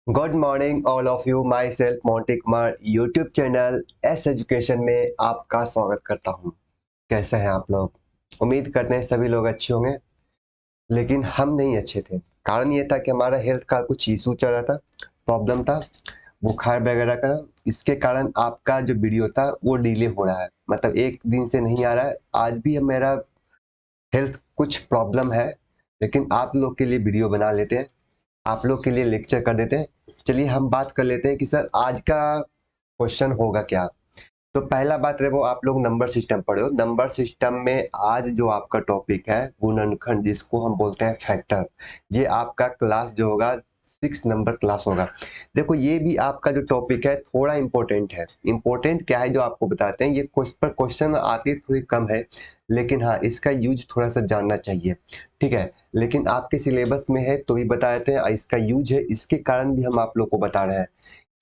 Good morning all of you. My self Monty Kumar YouTube channel S education में आपका स्वागत करता हूँ। कैसे हैं आप लोग? उम्मीद करते हैं सभी लोग अच्छे होंगे, लेकिन हम नहीं अच्छे थे। कारण ये था कि हमारा हेल्थ का कुछ इशू चल रहा था, प्रॉब्लम था, बुखार वगैरह का। इसके कारण आपका जो वीडियो था वो डिले हो रहा है, मतलब एक दिन से नहीं आ रहा है। आज भी मेरा हेल्थ कुछ प्रॉब्लम है, लेकिन आप लोग के लिए वीडियो बना लेते हैं, आप लोग के लिए लेक्चर कर देते हैं। चलिए हम बात कर लेते हैं कि सर आज का क्वेश्चन होगा क्या। तो पहला बात रहे वो आप लोग नंबर सिस्टम पढ़े हो। नंबर सिस्टम में आज जो आपका टॉपिक है गुणनखंड, जिसको हम बोलते हैं फैक्टर, ये आपका क्लास जो होगा 6 नंबर क्लास होगा। देखो ये भी आपका जो टॉपिक है थोड़ा इंपॉर्टेंट है। इंपॉर्टेंट क्या है जो आपको बताते हैं, ये पर क्वेश्चन आती थोड़ी कम है, लेकिन हाँ इसका यूज थोड़ा सा जानना चाहिए, ठीक है। लेकिन आपके सिलेबस में है तो भी बता देते हैं, इसका यूज है, इसके कारण भी हम आप लोग को बता रहे हैं।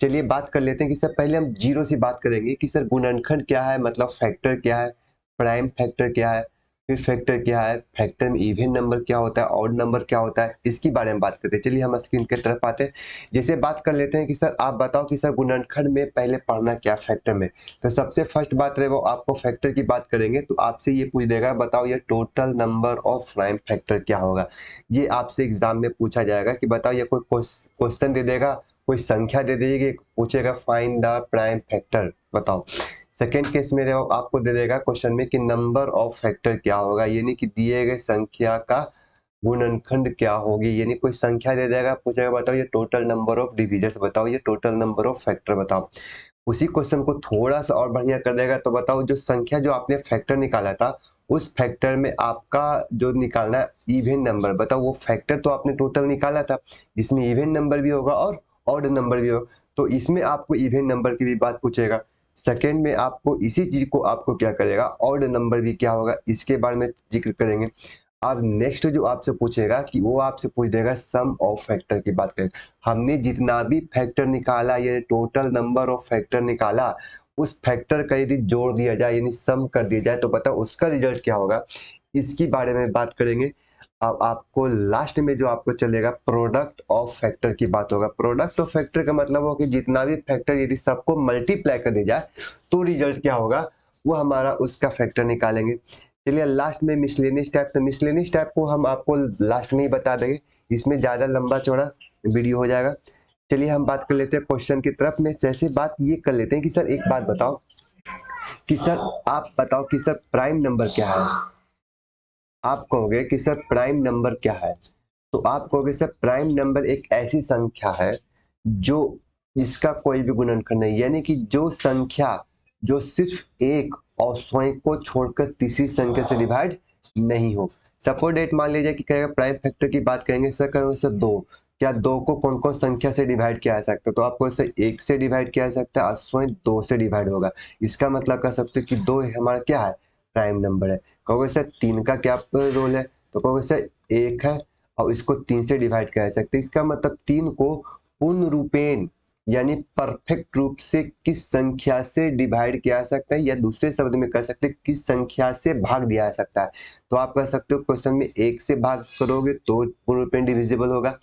चलिए बात कर लेते हैं कि सर पहले हम जीरो से बात करेंगे कि सर गुणनखंड क्या है, मतलब फैक्टर क्या है, प्राइम फैक्टर क्या है, फिर फैक्टर क्या है, फैक्टर में इवन नंबर क्या होता है, ऑड नंबर क्या होता है, इसके बारे में बात करते हैं। चलिए हम स्क्रीन की तरफ आते हैं। जैसे बात कर लेते हैं कि सर आप बताओ कि सर गुणनखंड में पहले पढ़ना क्या फैक्टर में। तो सबसे फर्स्ट बात रहे वो आपको फैक्टर की बात करेंगे तो आपसे ये पूछ देगा बताओ ये total number of prime factor क्या होगा। ये आपसे एग्जाम में पूछा जाएगा कि बताओ, ये कोई क्वेश्चन दे देगा, कोई संख्या दे देगी, पूछेगा फाइंड द प्राइम फैक्टर बताओ। सेकेंड केस में आपको दे देगा क्वेश्चन में कि नंबर ऑफ फैक्टर क्या होगा, यानी कि दिए गए संख्या का गुणनखंड क्या होगी, यानी कोई संख्या दे देगा, पूछेगा बताओ ये टोटल नंबर ऑफ डिविजर्स बताओ, ये टोटल नंबर ऑफ फैक्टर बताओ। उसी क्वेश्चन को थोड़ा सा और बढ़िया कर देगा तो बताओ जो संख्या जो आपने फैक्टर निकाला था उस फैक्टर में आपका जो निकालना है इवन नंबर बताओ। वो फैक्टर तो आपने टोटल निकाला था, इसमें इवन नंबर भी होगा और ऑड नंबर भी होगा, तो इसमें आपको इवन नंबर की भी बात पूछेगा। सेकेंड में आपको इसी चीज को आपको क्या करेगा, ऑड नंबर भी क्या होगा इसके बारे में जिक्र करेंगे। अब नेक्स्ट जो आपसे पूछेगा कि वो आपसे पूछ देगा सम ऑफ फैक्टर की बात करें। हमने जितना भी फैक्टर निकाला, ये टोटल नंबर ऑफ फैक्टर निकाला, उस फैक्टर का यदि जोड़ दिया जाए यानी सम कर दिया जाए तो बताओ उसका रिजल्ट क्या होगा, इसकी बारे में बात करेंगे। अब आपको लास्ट में जो आपको चलेगा प्रोडक्ट ऑफ फैक्टर की बात होगा। प्रोडक्ट ऑफ फैक्टर का मतलब हो कि जितना भी फैक्टर यदि सबको मल्टीप्लाई कर दिया जाए तो रिजल्ट क्या होगा, वो हमारा उसका फैक्टर निकालेंगे। चलिए लास्ट में मिसलेनियस टाइप, तो मिसलेनियस टाइप को हम आपको लास्ट में ही बता देंगे, इसमें ज्यादा लंबा चौड़ा वीडियो हो जाएगा। चलिए हम बात कर लेते हैं क्वेश्चन की तरफ में। जैसे बात ये कर लेते हैं कि सर एक बात बताओ कि सर आप बताओ कि सर प्राइम नंबर क्या है। आप कहोगे कि सर प्राइम नंबर क्या है, तो आप कहोगे सर प्राइम नंबर एक ऐसी संख्या है जो जिसका कोई भी गुणनखंड नहीं, यानी कि जो संख्या जो सिर्फ एक और स्वयं को छोड़कर तीसरी संख्या से डिवाइड नहीं हो। सपोज डेट मान लीजिए कि कहेगा प्राइम फैक्टर की बात करेंगे सर, कहेंगे सर दो, क्या दो को कौन कौन संख्या से डिवाइड किया जा सकता है, तो आपको सर एक से डिवाइड किया जा सकता है और स्वयं दो से डिवाइड होगा। इसका मतलब कह सकते हो कि दो हमारा क्या है, प्राइम नंबर है। कहोगे सर तीन का क्या रोल है, तो कहोगे सर एक है और इसको तीन से डिवाइड किया जा सकता है। इसका मतलब तीन को पूर्ण रूपेण यानी परफेक्ट रूप से किस संख्या से डिवाइड किया जा सकता है, या दूसरे शब्द में कह सकते हैं किस संख्या से भाग दिया जा सकता है। तो आप कह सकते हो क्वेश्चन में एक से भाग करोगे तो पूर्ण रूपेण डिविजिबल होगा,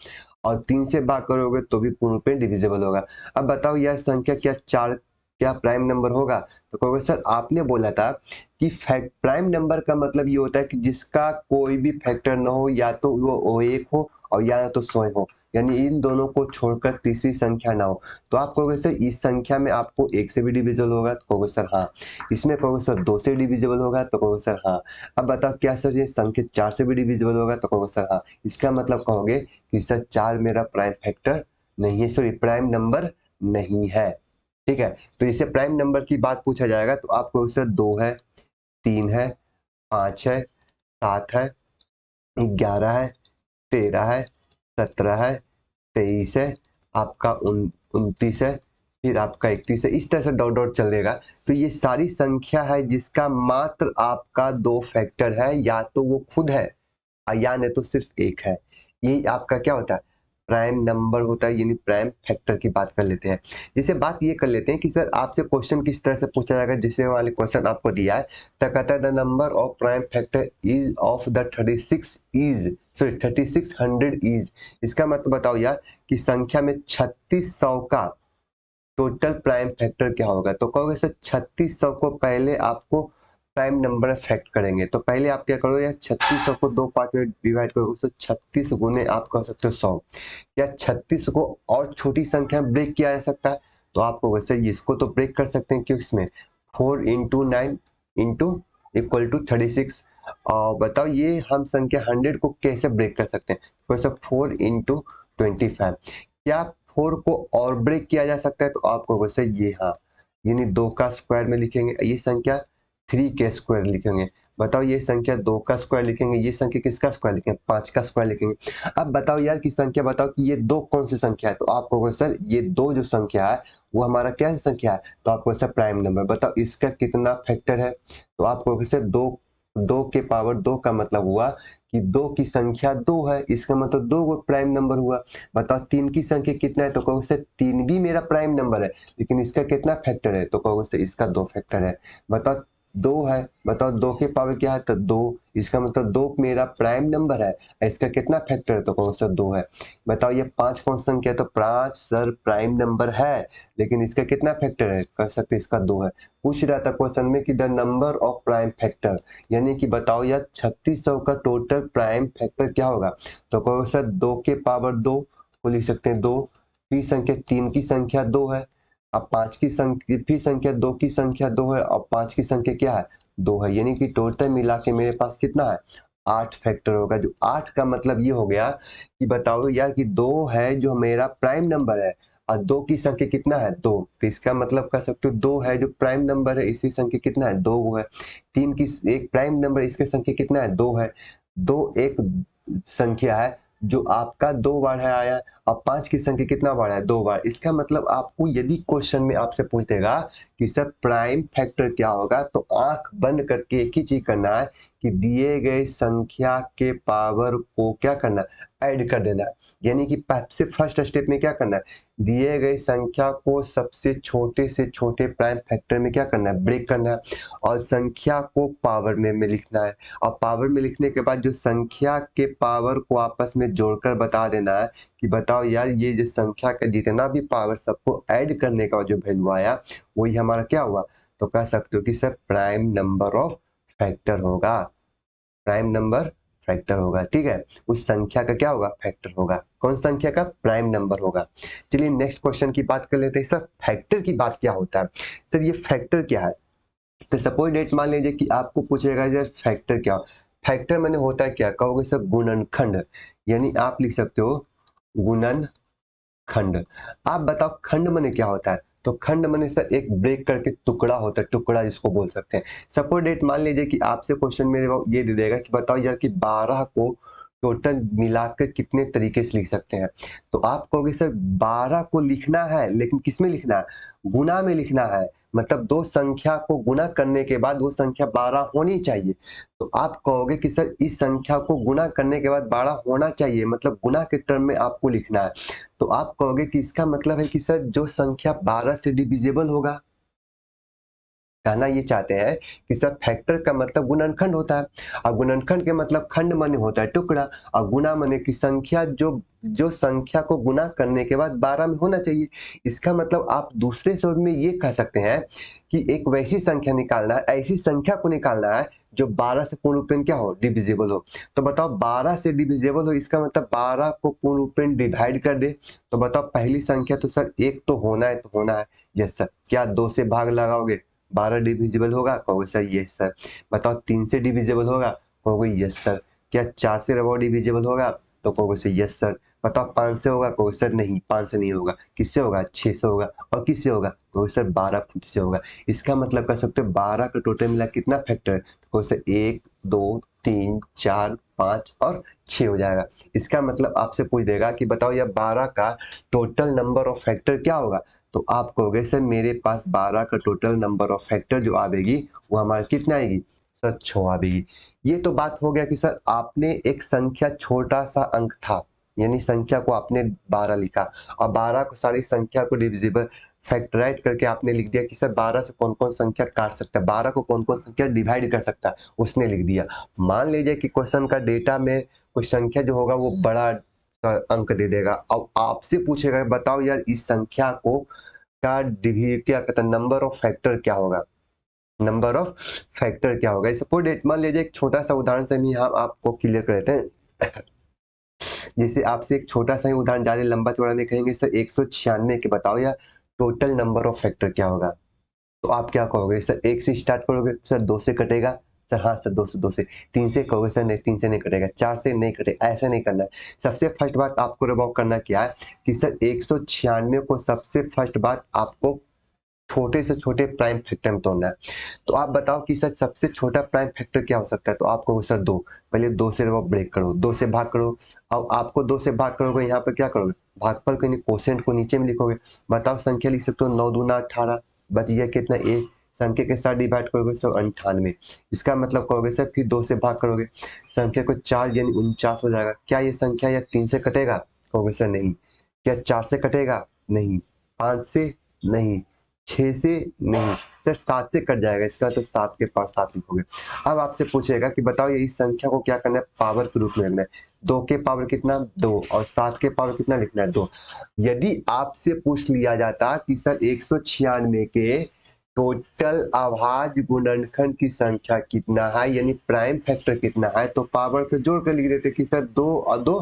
और तीन से भाग करोगे तो भी पूर्ण रूपेण डिविजिबल होगा। अब बताओ यह संख्या क्या चार क्या प्राइम नंबर होगा, तो कहोगे सर आपने बोला था कि प्राइम नंबर का मतलब ये होता है कि जिसका कोई भी फैक्टर ना हो, या तो वो एक हो और या तो स्वयं हो, यानी इन दोनों को छोड़कर तीसरी संख्या ना हो। तो आप कहोगे सर इस संख्या में आपको एक से भी डिविजिबल होगा, तो कहोगे सर हाँ। इसमें कहोगे सर दो से डिविजिबल होगा, तो कहोगे सर हाँ। अब बताओ क्या सर ये संख्या चार से भी डिविजिबल होगा, तो कहोगे सर हाँ। इसका मतलब कहोगे कि सर चार मेरा प्राइम फैक्टर नहीं है, सॉरी प्राइम नंबर नहीं है, ठीक है। तो इससे प्राइम नंबर की बात पूछा जाएगा तो आपको सर दो है, तीन है, पाँच है, सात है, 11 है, 13 है, 17 है, 23 है, आपका 29 है, फिर आपका 31 है, इस तरह से डॉट डॉट चलेगा। तो ये सारी संख्या है जिसका मात्र आपका दो फैक्टर है, या तो वो खुद है या नहीं तो सिर्फ एक है। यही आपका क्या होता है, प्राइम नंबर होता है, यानी प्राइम फैक्टर की बात कर लेते हैं। जैसे बात ये कर लेते हैं कि सर आपसे क्वेश्चन किस तरह से पूछा जाएगा, जैसे वाले क्वेश्चन आपको दिया है तो कहता है the number of prime factor is of the 36 is, sorry 3600 is. इसका मतलब बताओ यार कि संख्या में 3600 का टोटल प्राइम फैक्टर क्या होगा। तो कहोगे सर 3600 को पहले आपको प्राइम नंबर फैक्ट करेंगे, तो पहले आप क्या करोगे, या 3600 को दो पार्ट में डिवाइड करोगे, तो 36 गुने आप कह सकते हो 100। या 36 को और छोटी संख्या में ब्रेक किया जा सकता है, तो आपको वैसे इसको तो ब्रेक कर सकते हैं, क्यों, इसमें 4 इंटू 9 इंटू इक्वल टू 36। और बताओ ये हम संख्या 100 को कैसे ब्रेक कर सकते हैं, वैसे 4 इंटू 25। क्या 4 को और ब्रेक किया जा सकता है, तो आपको वैसे ये, हाँ, यानी 2 का स्क्वायर में लिखेंगे, ये संख्या 3 के स्क्वायर लिखेंगे। बताओ ये संख्या 2 का स्क्वायर लिखेंगे, ये संख्या किसका स्क्वायर लिखेंगे, 5 का स्क्वायर लिखेंगे। अब बताओ यार की संख्या, बताओ कि ये 2 कौन सी संख्या है, तो आपको कहोगे सर ये 2 जो संख्या है वो हमारा क्या संख्या है, तो आपको सर प्राइम नंबर। बताओ इसका कितना फैक्टर है, तो आपको सर 2 के पावर 2 का मतलब हुआ कि 2 की संख्या 2 है, इसका मतलब 2 को प्राइम नंबर हुआ। बताओ 3 की संख्या कितना है, तो कहोगे सर 3 भी मेरा प्राइम नंबर है, लेकिन इसका कितना फैक्टर है, तो कहोगे सर इसका 2 फैक्टर है। बताओ 2 है, बताओ 2 के पावर क्या है, तो 2, इसका मतलब 2 मेरा प्राइम नंबर है, इसका कितना फैक्टर है, तो कहोगे सर 2 है। बताओ ये 5 कौन सी संख्या है, तो 5 सर प्राइम नंबर है, लेकिन इसका कितना फैक्टर है, कह सकते इसका 2 है। पूछ रहा था क्वेश्चन में कि the number of prime factor, यानी कि बताओ यार 3600 का टोटल प्राइम फैक्टर क्या होगा, तो कहो सर 2 के पावर 2 को लिख सकते हैं 2, फिर संख्या 3 की संख्या 2 है, अब 5 की संख्या, फिर संख्या 2 की संख्या 2 है, और 5 की संख्या क्या है, 2 है, यानी कि टोटल मिला के मेरे पास कितना है, 8 फैक्टर होगा। जो 8 का मतलब ये हो गया कि बताओ यार कि 2 है जो मेरा प्राइम नंबर है, और 2 की संख्या कितना है, 2, तो इसका मतलब कह सकते हो 2 है जो प्राइम नंबर है, इसी संख्या कितना है, 2 वो है। 3 की एक प्राइम नंबर, इसकी संख्या कितना है, 2 है। 2 एक संख्या है जो आपका 2 बार है आया, और 5 की संख्या कितना बार है, 2 बार। इसका मतलब आपको यदि क्वेश्चन में आपसे पूछेगा कि सर प्राइम फैक्टर क्या होगा, तो आंख बंद करके एक ही चीज करना है कि दिए गए संख्या के पावर को क्या करना है, ऐड कर देना है। यानी कि सबसे फर्स्ट स्टेप में क्या करना है, दिए गए संख्या को सबसे छोटे से छोटे प्राइम फैक्टर में क्या करना है, ब्रेक करना है, और संख्या को पावर में लिखना है। और पावर में लिखने के बाद जो संख्या के पावर को आपस में जोड़कर बता देना है कि बताओ यार ये जो संख्या का जितना भी पावर सबको ऐड करने का जो वैल्यू आया वही हमारा क्या हुआ, तो कह सकते हो कि sir prime number of factor होगा, प्राइम नंबर फैक्टर होगा। ठीक है, उस संख्या का क्या होगा, फैक्टर होगा। कौन संख्या का, प्राइम नंबर होगा। चलिए नेक्स्ट क्वेश्चन की बात कर लेते हैं। सर फैक्टर की बात क्या होता है, सर ये फैक्टर क्या है। तो सपोज डेट मान लीजिए कि आपको पूछेगा यार फैक्टर क्या, फैक्टर मैंने होता है क्या, कहोगे सर गुणनखंड, यानी आप लिख सकते हो गुणन खंड। आप बताओ खंड माने क्या होता है, तो खंड माने सर एक ब्रेक करके टुकड़ा होता है, टुकड़ा जिसको बोल सकते हैं। सपोज डेट मान लीजिए कि आपसे क्वेश्चन मेरे को ये दे देगा कि बताओ यार कि 12 को टोटल मिलाकर कितने तरीके से लिख सकते हैं, तो आप कहोगे सर 12 को लिखना है, लेकिन किस में लिखना है, गुना में लिखना है। मतलब दो संख्या को गुना करने के बाद वो संख्या 12 होनी चाहिए। तो आप कहोगे कि सर इस संख्या को गुना करने के बाद 12 होना चाहिए, मतलब गुना के टर्म में आपको लिखना है। तो आप कहोगे कि इसका मतलब है कि सर जो संख्या 12 से डिविजिबल होगा, कहना ये चाहते हैं कि सर फैक्टर का मतलब गुणनखंड होता है, और गुणनखंड के मतलब खंड माने होता है टुकड़ा, और गुना माने की संख्या जो जो संख्या को गुना करने के बाद 12 में होना चाहिए। इसका मतलब आप दूसरे शब्द में ये कह सकते हैं कि एक वैसी संख्या निकालना है, ऐसी संख्या को निकालना है जो 12 से पूर्ण रूपेण क्या हो, डिविजिबल हो। तो बताओ 12 से डिविजिबल हो, इसका मतलब 12 को पूर्ण रूपेण डिवाइड कर दे। तो बताओ पहली संख्या तो सर एक तो होना है, तो होना है, यस सर। क्या 2 से भाग लगाओगे, 12 डिविजिबल होगा, कहोगे सर यस सर। बताओ 3 से डिविजिबल होगा, कहोगे यस सर। क्या 4 से रहो डिविजिबल होगा, तो कहोगे सर यस सर। बताओ 5 से होगा, कहोगे सर नहीं 5 से नहीं होगा। किससे होगा, 6 से होगा। और किससे होगा, कहोगे सर 12 से होगा। इसका मतलब कर सकते हो 12 का टोटल मिला कितना फैक्टर है, तो कहोगे सर 1 2 3 4 5 और 6 हो जाएगा। इसका मतलब आपसे पूछ देगा कि बताओ यह 12 का टोटल नंबर ऑफ फैक्टर क्या होगा, तो आप कहोगे सर मेरे पास 12 का टोटल नंबर ऑफ फैक्टर जो आएगी वो हमारा कितना आएगी, सर 6 आएगी। ये तो बात हो गया कि सर आपने एक संख्या छोटा सा अंक था, यानी संख्या को आपने 12 लिखा, और 12 को सारी संख्या को डिविजिबल फैक्टराइज करके आपने लिख दिया कि सर 12 से कौन कौन संख्या काट सकता है, 12 को कौन कौन संख्या डिवाइड कर सकता है, उसने लिख दिया। मान लीजिए कि क्वेश्चन का डेटा में कोई संख्या जो होगा वो बड़ा सर अंक दे देगा। अब आपसे पूछेगा बताओ यार इस संख्या को का क्या कहते हैं नंबर ऑफ फैक्टर क्या होगा, नंबर ऑफ फैक्टर क्या होगा। सपोज डेट मान लीजिए एक छोटा सा उदाहरण से हम यहाँ आपको क्लियर कर देते हैं। जैसे आपसे एक छोटा सा ही उदाहरण, ज्यादा लंबा चौड़ा नहीं कहेंगे सर 196 के बताओ या टोटल नंबर ऑफ फैक्टर क्या होगा। तो आप क्या कहोगे सर, एक से स्टार्ट करोगे सर, दो से कटेगा सर, हाँ सर दो से, तीन से कहोगे सर नहीं तीन से नहीं कटेगा, चार से नहीं कटेगा, ऐसा नहीं करना है। सबसे फर्स्ट बात आपको रिवॉल्व करना क्या है कि सर 196 को सबसे फर्स्ट बात आपको छोटे से छोटे प्राइम फैक्टर में तोड़ना है। तो आप बताओ कि सर सबसे छोटा प्राइम फैक्टर क्या हो सकता है, तो आप कहोगे सर दो, पहले दो से ब्रेक करो, दो से भाग करो। अब आपको दो से भाग करोगे, यहाँ पर क्या करोगे, भागफल को कोशेंट को नीचे में लिखोगे। बताओ संख्या लिख सकते हो, 9 दूना 18, बच गया कितना एक, संख्या के साथ डिवाइड करोगे सर 98। इसका मतलब कहोगे सर फिर दो से भाग करोगे, संख्या को 4 यानी 49 हो जाएगा। क्या ये संख्या या 3 से कटेगा, कहोगे सर नहीं। क्या 4 से कटेगा, नहीं। 5 से नहीं, 6 से नहीं, सर 7 से कट जाएगा इसका, तो 7 के पास 7 लिखोगे। अब आपसे पूछेगा कि बताओ ये इस संख्या को क्या करना है, पावर के रूप में लिखना है। 2 के पावर कितना 2 और 7 के पावर कितना लिखना है 2। यदि आपसे पूछ लिया जाता कि सर 196 के टोटल अभाज्य गुणनखंड की संख्या कितना है, यानी प्राइम फैक्टर कितना है, तो पावर को जोड़ कर लिख देते कि सर 2 और 2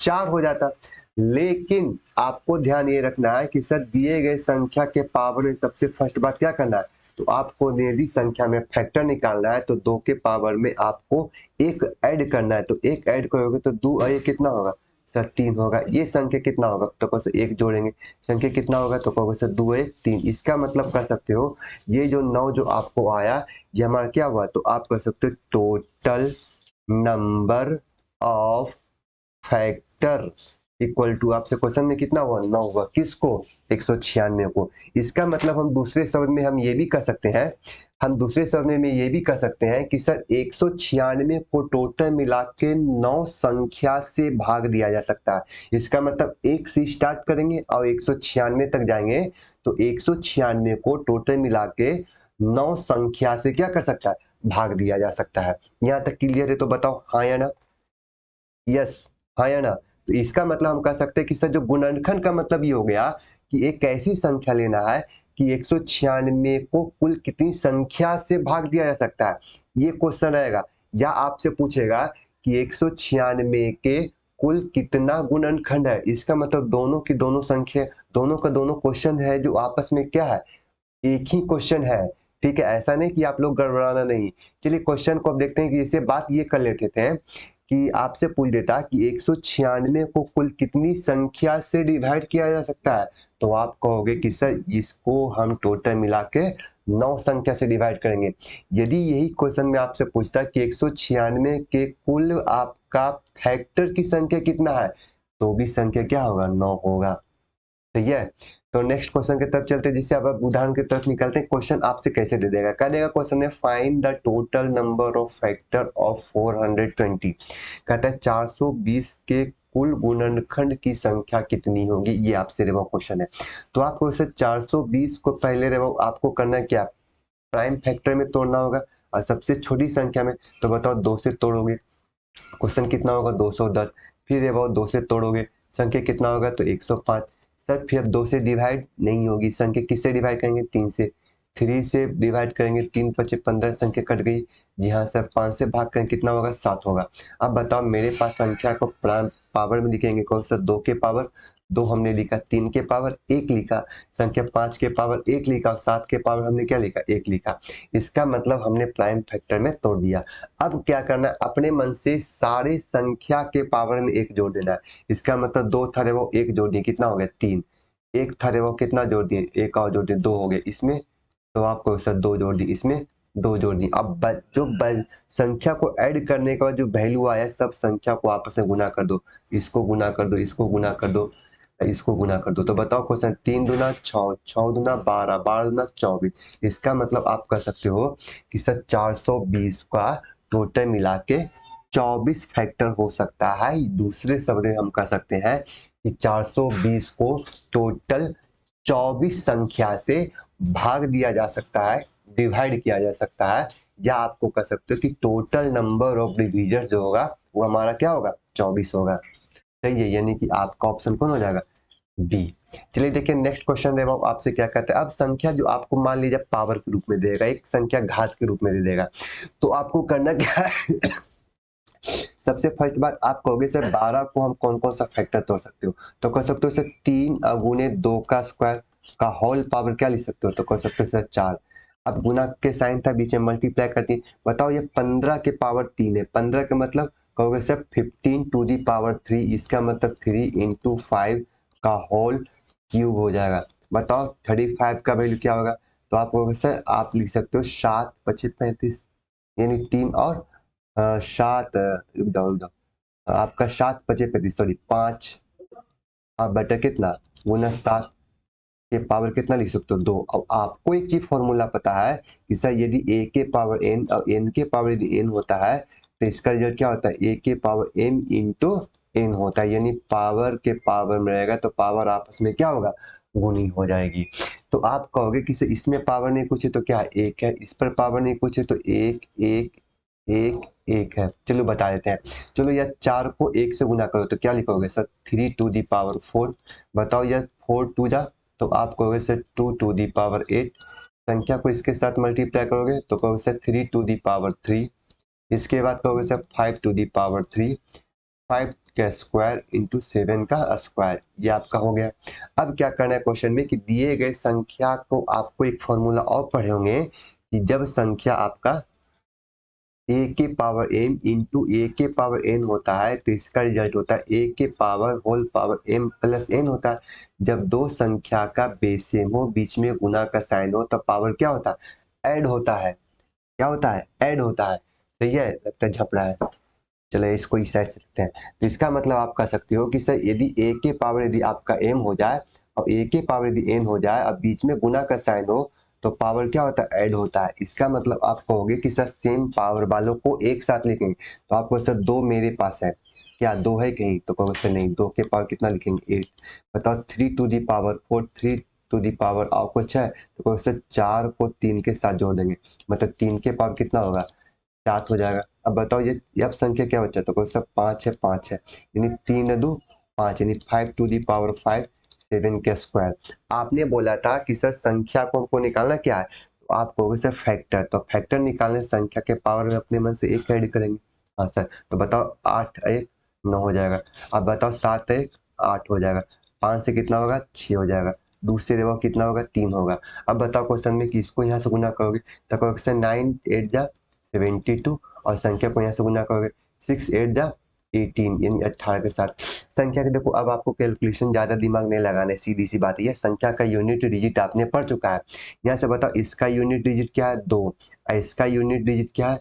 4 हो जाता। लेकिन आपको ध्यान ये रखना है कि सर दिए गए संख्या के पावर में सबसे फर्स्ट बात क्या करना है, तो आपको यदि संख्या में फैक्टर निकालना है तो 2 के पावर में आपको एक ऐड करना है। तो एक ऐड करोगे तो 2 और 1 कितना होगा सर 3 होगा। ये संख्या कितना होगा, तो कहो सर एक जोड़ेंगे, संख्या कितना होगा, तो कहोगे सर 2 1 3। इसका मतलब कर सकते हो ये जो 9 जो आपको आया ये हमारा क्या हुआ, तो आप कह सकते हो total number of factor equal to, आपसे क्वेश्चन में कितना हुआ 9 हुआ, किसको 196 को। इसका मतलब हम दूसरे शब्द में हम ये भी कह सकते हैं, हम दूसरे शब्द में ये भी कह सकते हैं कि सर 196 को टोटल मिला के 9 संख्या से भाग दिया जा सकता है। इसका मतलब एक से स्टार्ट करेंगे और 196 तक जाएंगे, तो 196 को टोटल मिला के 9 संख्या से क्या कर सकता है, भाग दिया जा सकता है। यहाँ तक क्लियर है, तो बताओ हाँ या ना, यस हाँ या ना। तो इसका मतलब हम कह सकते हैं कि सर जो गुणनखंड का मतलब ये हो गया कि एक ऐसी संख्या लेना है कि 196 को कुल कितनी संख्या से भाग दिया जा सकता है, ये क्वेश्चन रहेगा। या आपसे पूछेगा कि 196 के कुल कितना गुणनखंड है, इसका मतलब दोनों की दोनों संख्या, दोनों का दोनों क्वेश्चन है जो आपस में क्या है, एक ही क्वेश्चन है। ठीक है, ऐसा नहीं कि आप लोग गड़बड़ाना नहीं। चलिए क्वेश्चन को अब देखते हैं कि जैसे बात ये कर लेते थे कि आपसे पूछ देता कि 196 को कुल कितनी संख्या से डिवाइड किया जा सकता है, तो आप कहोगे कि सर इसको हम टोटल मिला के 9 संख्या से डिवाइड करेंगे। यदि यही क्वेश्चन में आपसे पूछता कि 196 के कुल आपका फैक्टर की संख्या कितना है, तो भी संख्या क्या होगा 9 होगा। ठीक है, तो नेक्स्ट क्वेश्चन की तरफ चलते हैं, जिससे अब उदाहरण की तरफ निकलते हैं। क्वेश्चन आपसे कैसे दे देगा, क्या देगा क्वेश्चन है, find the total number of factor of 420। कहता है 420 के कुल गुणनखंड की संख्या कितनी होगी, ये आपसे रेवा क्वेश्चन है। तो आपको इसे 420 को पहले रेवा आपको करना क्या, प्राइम फैक्टर में तोड़ना होगा और सबसे छोटी संख्या में। तो बताओ 2 से तोड़ोगे, क्वेश्चन कितना होगा 210, फिर ये बहुत 2 से तोड़ोगे, संख्या कितना होगा, तो 105। सर फिर अब 2 से डिवाइड नहीं होगी, संख्या किससे डिवाइड करेंगे 3 से, 3 से डिवाइड करेंगे, 3 5 15, संख्या कट गई। जी हाँ सर 5 से भाग करें कितना होगा 7 होगा। अब बताओ मेरे पास संख्या को पावर में लिखेंगे, कौन सा 2 के पावर 2 हमने लिखा, 3 के पावर 1 लिखा, संख्या 5 के पावर 1 लिखा और 7 के पावर हमने क्या लिखा 1 लिखा। इसका मतलब हमने प्राइम फैक्टर में तोड़ दिया। अब क्या करना है, अपने मन से सारे संख्या के पावर में 1 जोड़ देना है। इसका मतलब 2 था वो 1 जोड़ दिए, कितना हो गया 3, 1 था वो कितना जोड़ दिए 1 और जोड़ दिए 2 हो गए इसमें, तो आपको सर 2 जोड़ दिए इसमें, 2 जोड़ दिए। अब संख्या को ऐड करने के बाद जो वैल्यू आया सब संख्या को आपस में गुना कर दो, इसको गुना कर दो, इसको गुना कर दो, इसको गुना कर दो। तो बताओ क्वेश्चन 3 दूना 6, 6 दूना 12, 12 दूना 24। इसका मतलब आप कह सकते हो कि सर 420 का टोटल मिला के 24 फैक्टर हो सकता है। दूसरे शब्द में हम कह सकते हैं कि 420 को टोटल 24 संख्या से भाग दिया जा सकता है, डिवाइड किया जा सकता है। या आपको कह सकते हो कि टोटल नंबर ऑफ डिविजन जो होगा वो हमारा क्या होगा 24 होगा। सही है, यानी कि आपका ऑप्शन कौन हो जाएगा, बी। चलिए देखिए नेक्स्ट क्वेश्चन दे आपसे क्या कहते हैं। अब संख्या जो आपको मान लीजिए पावर के रूप में देगा, एक संख्या घात के रूप में दे देगा, तो आपको करना क्या है सबसे फर्स्ट बात आप कहोगे सर 12 को हम कौन कौन सा फैक्टर तोड़ सकते हो, तो कह सकते हो सर 3 गुने 2 का स्क्वायर का होल पावर क्या लिख सकते हो, तो कह सकते हो सर 4। अब गुना के साइन था बीच में मल्टीप्लाई कर दी, बताओ ये 15 के पावर 3 है, 15 का मतलब कहोगे सर 15 टू दी पावर 3, इसका मतलब 3 इंटू 5 का होल क्यूब हो जाएगा। बताओ 35 का वैल्यू क्या होगा, तो आप कहोगे सर आप लिख सकते हो 7 25 35, यानी 3 और 7 रुक जाओ आपका 7 पचे 35 सॉरी 5 आप बटा कितना गुना 7 के पावर कितना लिख सकते हो 2। अब आपको एक चीज फॉर्मूला पता है कि सर यदि a के पावर n और n के पावर यदि n होता है तो इसका रिजल्ट क्या होता है a के पावर m इंटू n होता है, यानी पावर के पावर में रहेगा तो पावर आपस में क्या होगा गुनी हो जाएगी। तो आप कहोगे कि सर इसमें पावर नहीं कुछ है तो क्या एक है, इस पर पावर नहीं कुछ है तो एक एक एक एक है। चलो बता देते हैं, चलो यह 4 को 1 से गुना करो तो क्या लिखोगे सर 3 टू दी पावर 4। बताओ यह 4 टू जा तो आप कहोगे सर 2 टू दी पावर 8, संख्या को इसके साथ मल्टीप्लाई करोगे तो कहोगे सर 3 टू दी पावर 3, इसके बाद कहोगे सर 5 टू दी पावर 3, 5 का स्क्वायर इंटू 7 का स्क्वायर, ये आपका हो गया। अब क्या करना है क्वेश्चन में कि दिए गए संख्या को आपको एक फॉर्मूला और पढ़े होंगे कि जब संख्या आपका a के पावर m इंटू ए के पावर n होता है तो इसका रिजल्ट होता है a के power whole power m plus n होता है। जब दो संख्या का बेस सेम हो बीच में गुना का साइन हो तो पावर क्या होता है ऐड होता है, क्या होता है ऐड होता है। सही है, लगता है झपड़ा है, चलो इसको इस साइड से लिखते हैं। तो इसका मतलब आप कह सकते हो कि सर यदि a के पावर यदि आपका m हो जाए और a के पावर यदि n हो जाए अब बीच में गुना का साइन हो तो पावर क्या होता है ऐड होता है। इसका मतलब आप कहोगे कि सर सेम पावर वालों को एक साथ लिखेंगे तो आपको सर दो मेरे पास है, क्या दो है कहीं, तो कहोगे सर नहीं, दो के पावर कितना लिखेंगे 8। बताओ 3 to the power 4, 3 to the power आपको 6 तो कहोगे सर 4 को 3 के साथ जोड़ देंगे, मतलब 3 के पावर कितना होगा 7 हो जाएगा। अब बताओ ये अब संख्या क्या बचा, तो सब 5 है 5 है, यानी 3 2 5, यानी 5 टू दी पावर 5 7 के स्क्वायर। आपने बोला था कि सर संख्या को हमको निकालना क्या है, तो आप कहोगे सर फैक्टर, तो फैक्टर निकालने संख्या के पावर में अपने मन से एक ऐड करेंगे। हाँ सर, तो बताओ 8 1 9 हो जाएगा। अब बताओ 7 1 8 हो जाएगा, 5 से कितना होगा 6 हो जाएगा, दूसरे जगह कितना होगा 3 होगा। अब बताओ क्वेश्चन में कि इसको यहाँ से गुना करोगे तो कहोगे सर 9 8 जा 72 और संख्या को यहाँ से गुना करोगे 6 8 जा 18 यानी 18 के साथ। संख्या के देखो अब आपको कैलकुलेशन ज्यादा दिमाग नहीं लगाना है, सीधी सी बात है, संख्या का यूनिट डिजिट आपने पढ़ चुका है। यहाँ से बताओ इसका यूनिट डिजिट क्या है 2, इसका यूनिट डिजिट क्या है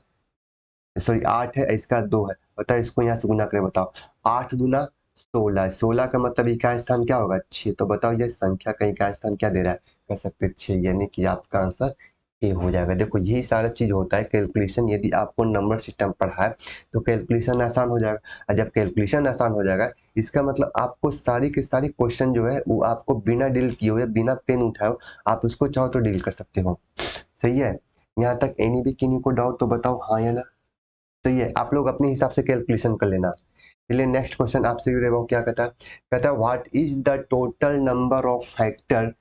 सॉरी 8 है, इसका 2 है। बताओ इसको यहाँ से गुना करें, बताओ 8 दूना 16, 16 का मतलब इकाई स्थान क्या होगा 6, तो बताओ ये संख्या का इकाई स्थान क्या दे रहा है, कह सकते हैं 6, यानी कि आपका आंसर ए हो जाएगा। देखो यही सारा चीज होता है कैलकुलेशन, यदि आपको नंबर सिस्टम पढ़ा है तो कैलकुलेशन आसान हो जाएगा, और जब कैलकुलेशन आसान हो जाएगा इसका मतलब आपको सारी के सारी क्वेश्चन जो है वो आपको बिना डील किए हुए बिना पेन उठाए आप उसको चाहो तो डील कर सकते हो। सही है, यहाँ तक एनी भी किन्हीं को डाउट तो बताओ हाँ या ना। तो ये आप लोग अपने हिसाब से कैलकुलेशन कर लेना। चलिए नेक्स्ट क्वेश्चन आपसे भी वो क्या कहता है what is the total number of factor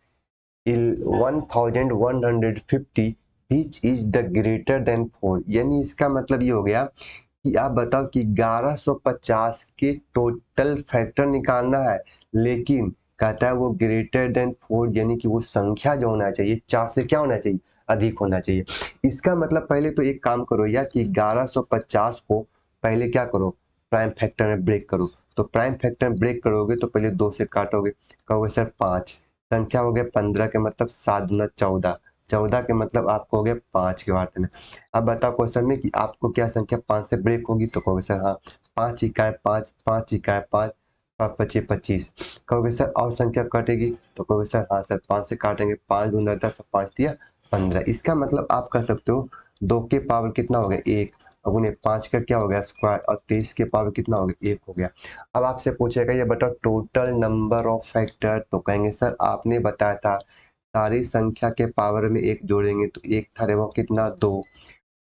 in 1150 which is the greater than 4, यानी इसका मतलब ये हो गया कि आप बताओ कि 1150 के टोटल फैक्टर निकालना है, लेकिन कहता है वो ग्रेटर देन 4 यानी कि वो संख्या जो होना चाहिए 4 से क्या होना चाहिए अधिक होना चाहिए। इसका मतलब पहले तो एक काम करो या कि 1150 को पहले क्या करो प्राइम फैक्टर में ब्रेक करो, तो प्राइम फैक्टर में ब्रेक करोगे तो पहले 2 से काटोगे, कहोगे सर 5, संख्या हो गया 15 के मतलब 7 दूना 14, 14 के मतलब आपको हो गया 5 के बारे में। अब बताओ क्वेश्चन में कि आपको क्या संख्या 5 से ब्रेक होगी, तो कहोगे सर हाँ 5 इकाई 5, 5 इकाई 5, 5 25, कहोगे सर और संख्या कटेगी, तो कहोगे सर हाँ सर 5 से काटेंगे, 5 दूना 10, 5 दिया 15। इसका मतलब आप कह सकते हो 2 के पावर कितना हो गया 1, अब उन्हें 5 का क्या हो गया स्क्वायर और 23 के पावर कितना हो गया 1 हो गया। अब आपसे पूछेगा ये बताओ टोटल नंबर ऑफ फैक्टर, तो कहेंगे सर आपने बताया था सारी संख्या के पावर में 1 जोड़ेंगे तो 1 था वो कितना 2,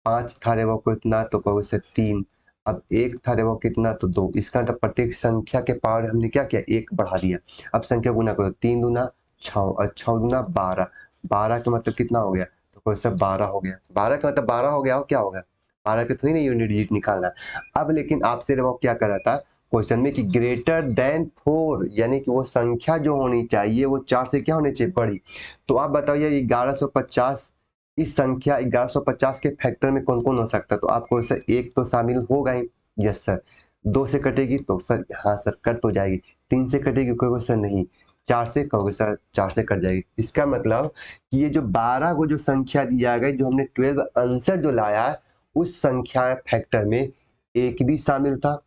5 था वो कितना तो कहोगे सर 3, अब एक था देखो कितना, तो 2। इसका मतलब प्रत्येक संख्या के पावर हमने क्या किया, 1 बढ़ा दिया। अब संख्या गुना करो, 3 दूना 6 और 6 दूना 12। 12 का मतलब कितना हो गया, तो क्वेश्चन 12 हो गया। 12 का मतलब 12 हो गया, और क्या होगा, 12 के थोड़ी ना यूनिट डिजिट निकालना है। अब लेकिन आपसे वो क्या कर रहा था क्वेश्चन में कि ग्रेटर देन 4, यानी कि वो संख्या जो होनी चाहिए वो 4 से क्या होनी चाहिए, बड़ी। तो आप बताइए 1150, इस संख्या 1150 के फैक्टर में कौन कौन हो सकता है, तो आपको सर एक तो शामिल होगा ही। Yes sir. 2 से कटेगी तो सर हाँ सर कट तो जाएगी। 3 से कटेगी, कहोगे सर नहीं। 4 से, कहोगे सर 4 से कट जाएगी। इसका मतलब कि ये जो 12 को जो संख्या दिया गया, जो हमने 12 आंसर जो लाया है, उस संख्या फैक्टर में एक भी शामिल था,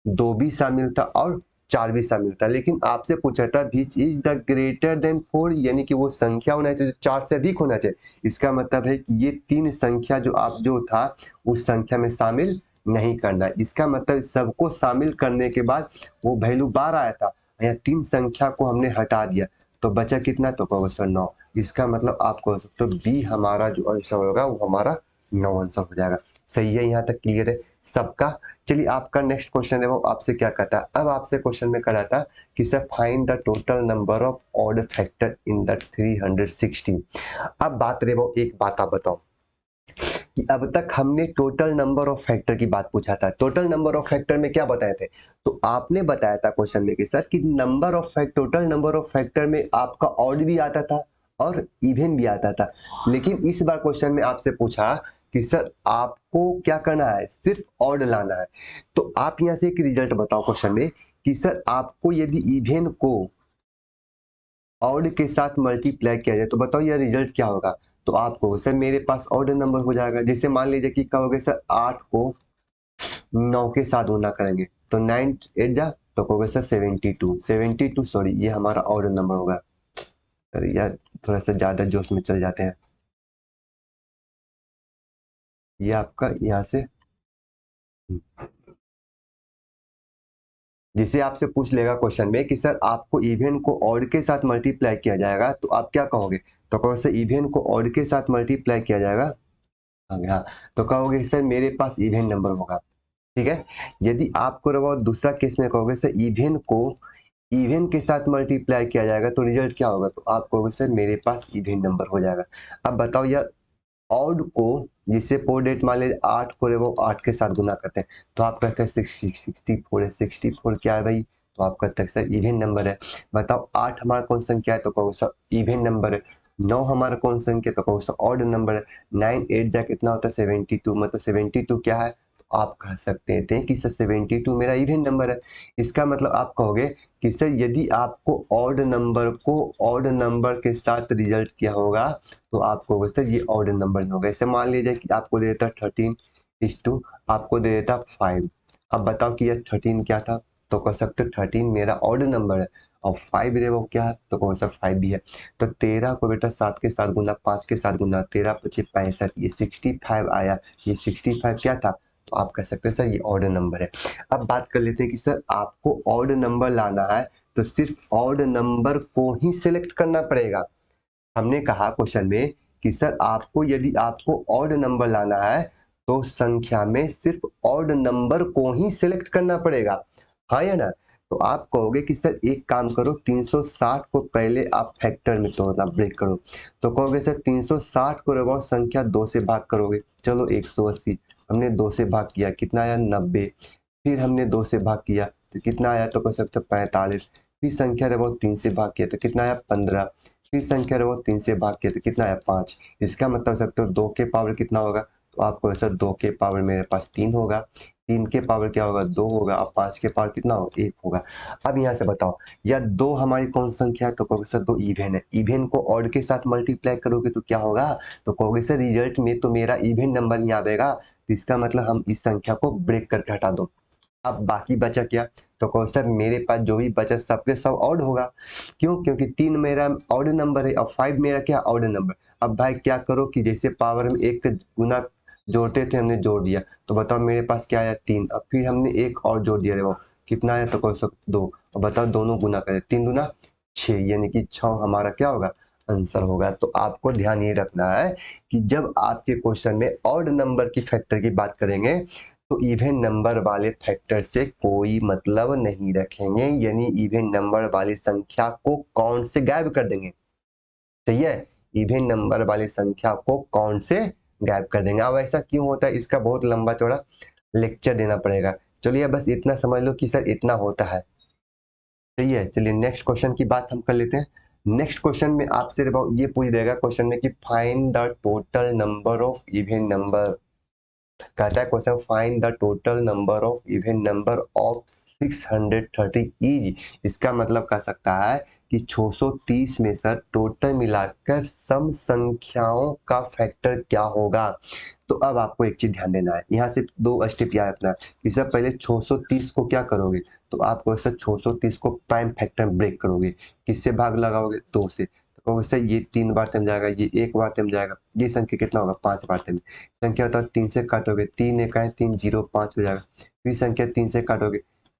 2 भी शामिल था और 4 भी शामिल था। लेकिन आपसे पूछा था which is the greater than 4, यानी कि वो संख्या होना चाहिए जो 4 से अधिक होना चाहिए। इसका मतलब है कि ये 3 संख्या जो आप जो था उस संख्या में शामिल नहीं करना। इसका मतलब सबको शामिल करने के बाद वो वैल्यू 12 आया था, यहाँ 3 संख्या को हमने हटा दिया तो बचा कितना, तो कहोगे सर 9। इसका मतलब आपको तो बी हमारा जो आंसर होगा वो हमारा 9 आंसर हो जाएगा। सही है, यहाँ तक क्लियर है सबका। चलिए आपका नेक्स्ट क्वेश्चन है वो आपसे क्या कहता है। अब आपसे क्वेश्चन में करा था कि sir find the total number of odd factor in the 316। अब बात रे वो एक बात आप बताओ कि अब तक हमने टोटल नंबर ऑफ फैक्टर की बात पूछा था। टोटल नंबर ऑफ फैक्टर में क्या बताए थे, तो आपने बताया था क्वेश्चन में कि सर कि number of fact total number of factor में आपका ऑड भी आता था और इवन भी आता था। लेकिन इस बार क्वेश्चन में आपसे पूछा कि सर आपको क्या करना है, सिर्फ ऑड लाना है। तो आप यहां से एक रिजल्ट बताओ क्वेश्चन में कि सर आपको यदि इवन को ऑड के साथ मल्टीप्लाई किया जाए तो बताओ यह रिजल्ट क्या होगा। तो आपको सर मेरे पास ऑड नंबर हो जाएगा। जैसे मान लीजिए कि कहोगे सर 8 को 9 के साथ गुना करेंगे तो 9 8 जा, तो कहोगे सर 72। 72 सॉरी ये हमारा ऑड नंबर होगा। सर यार थोड़ा सा ज्यादा जोश में चल जाते हैं। ये आपका यहाँ से जिसे आपसे पूछ लेगा क्वेश्चन में कि सर आपको इवन को ऑड के साथ मल्टीप्लाई किया जाएगा तो आप क्या कहोगे, तो कहोगे सर इवन को ऑड के साथ मल्टीप्लाई किया जाएगा। हाँ, तो कहोगे सर मेरे पास इवन नंबर होगा। ठीक है। यदि आपको रहो दूसरा केस में कहोगे सर इवन को इवन के साथ मल्टीप्लाई किया जाएगा तो रिजल्ट क्या होगा, तो आप कहोगे सर मेरे पास इवन नंबर हो जाएगा। अब बताओ यार ऑड को जिससे 4 मान लीजिए 8 को वो 8 के साथ गुना करते हैं तो आप कहते हैं 64 है। 64 क्या है भाई, तो आप कहते हैं सर इवन नंबर है। बताओ 8 हमारा कौन संख्या है, तो कहो सर इवन नंबर है। 9 हमारा कौन संख्या, तो कहो सर ऑड नंबर है। 9 8 जा कितना होता है 72, मतलब 72 क्या है, तो आप कह सकते थे कि सर 72 मेरा इवन नंबर है। इसका मतलब आप कहोगे कि सर यदि आपको ऑड नंबर को ऑड नंबर के साथ रिजल्ट किया होगा तो आपको सर ये ऑड नंबर होगा। ऐसे मान लीजिए कि आपको दे देता 13:2, आपको दे देता 5। अब बताओ कि ये 13 क्या था, तो कह सकते 13 मेरा ऑड नंबर है और 5 रे वो क्या है, तो कहो सर 5 भी है। तो 13 को बेटा 7 के साथ गुना 5 के साथ गुना 13 पचे 65, ये 65 आया। ये 65 क्या था, तो आप कह सकते हैं सर ये ऑड नंबर है। अब बात कर लेते हैं कि सर आपको ऑड नंबर लाना है तो सिर्फ ऑड नंबर को ही सिलेक्ट करना पड़ेगा। हमने कहा क्वेश्चन में कि सर आपको यदि आपको ऑड नंबर लाना है तो संख्या में सिर्फ ऑड नंबर को ही सिलेक्ट करना पड़ेगा, हाँ या ना। तो आप कहोगे कि सर एक काम करो 360 को पहले आप फैक्टर में तोड़ना ब्रेक करो। तो कहोगे सर 360 को रहो संख्या 2 से भाग करोगे, चलो 180। हमने 2 से भाग किया कितना आया 90। फिर हमने 2 से भाग किया तो कितना आया, तो कह सकते 45। फिर संख्या रहो 3 से भाग किया तो कितना आया 15। फिर संख्या रहो 3 से भाग किया तो कितना आया 5। इसका मतलब सकते हो 2 के पावर कितना होगा, तो आपको सर 2 के पावर मेरे पास 3 होगा। 3 के पावर क्या होगा 2 होगा और 5 के पावर कितना होगा 1 होगा। अब यहाँ से बताओ यार 2 हमारी कौन संख्या है, तो कहोगे सर 2 इवन है। इवन को ऑड के साथ मल्टीप्लाई करोगे तो क्या होगा, तो कहोगे सर रिजल्ट में तो मेरा इवन नंबर ही आएगा। तो इसका मतलब हम इस संख्या को ब्रेक करके हटा दो। अब बाकी बचा क्या, तो कहो सर मेरे पास जो भी बचा सबके सब ऑड होगा। क्यों, क्योंकि 3 मेरा ऑड नंबर है और 5 मेरा क्या ऑड नंबर। अब भाई क्या करो कि जैसे पावर में एक गुना जोड़ते थे हमने जोड़ दिया, तो बताओ मेरे पास क्या आया 3। अब फिर हमने एक और जोड़ दिया वो कितना आया, तो कहो सर 2। और बताओ दोनों गुना करें 3 दूना 6, यानी कि 6 हमारा क्या होगा आंसर होगा। तो आपको ध्यान ये रखना है कि जब आपके क्वेश्चन में ऑड नंबर की फैक्टर की बात करेंगे तो इवन नंबर वाले फैक्टर से कोई मतलब नहीं रखेंगे, यानी इवन नंबर वाली संख्या को कौन से गायब कर देंगे। सही है, इवन नंबर वाली संख्या को कौन से गायब कर देंगे। अब ऐसा क्यों होता है, इसका बहुत लंबा चौड़ा लेक्चर देना पड़ेगा। चलिए बस इतना समझ लो कि सर इतना होता है। सही है, चलिए नेक्स्ट क्वेश्चन की बात हम कर लेते हैं। नेक्स्ट क्वेश्चन में आपसे ये पूछ देगा क्वेश्चन में कि find the total number of even number. कहता है question find the total number of even number of 630 is. इसका मतलब कह सकता है कि 630 में सर टोटल मिलाकर सम संख्याओं का फैक्टर क्या होगा। तो अब आपको एक चीज ध्यान देना है, यहाँ से दो स्टेप याद रखना है कि सर पहले 630 को क्या करोगे, तो आपको सर 630 को प्राइम फैक्टर में ब्रेक करोगे। किससे भाग लगाओगे, 2 से। तो सर ये 3 बार तम जाएगा, ये 1 बार तम जाएगा, ये संख्या कितना होगा, 5 बार तम। संख्या होता है 3 से काटोगे, 3 एक है 3, 0 5 हो जाएगा। फिर संख्या 3 से काटोगे,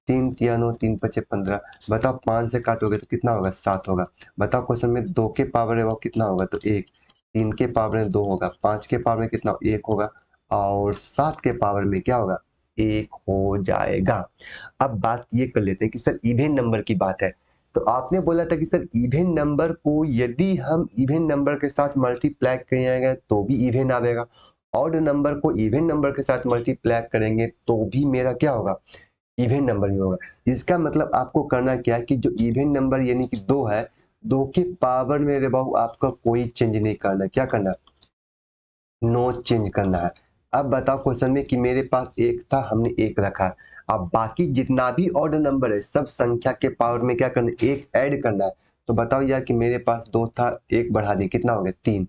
3 तिया 9, 3 पचे 15। बताओ 5 से काटोगे तो कितना होगा, 7 होगा। बताओ क्वेश्चन में 2 के पावर है वो कितना होगा, तो 1। 3 के पावर में 2 होगा, 5 के पावर में कितना 1 होगा, और 7 के पावर में क्या होगा, 1 हो जाएगा। अब बात ये कर लेते हैं कि सर इवन नंबर की बात है, तो आपने बोला था कि सर इवन नंबर को यदि हम इवन नंबर के साथ मल्टीप्लाई करेंगे तो भी इवन आएगा, ऑड नंबर को इवन नंबर के साथ मल्टीप्लाई करेंगे तो भी मेरा क्या होगा, इवन नंबर ही होगा। इसका मतलब आपको करना क्या है कि जो इवन नंबर यानी कि 2 है, 2 के पावर मेरे बाबू आपका कोई चेंज नहीं करना। क्या करना, नो चेंज करना है। अब बताओ क्वेश्चन में कि मेरे पास 1 था, हमने 1 रखा। अब बाकी जितना भी ऑर्डर नंबर है सब संख्या के पावर में क्या करना है, 1 ऐड करना है। तो बताओ यार कि मेरे पास 2 था, 1 बढ़ा दी, कितना हो गया 3।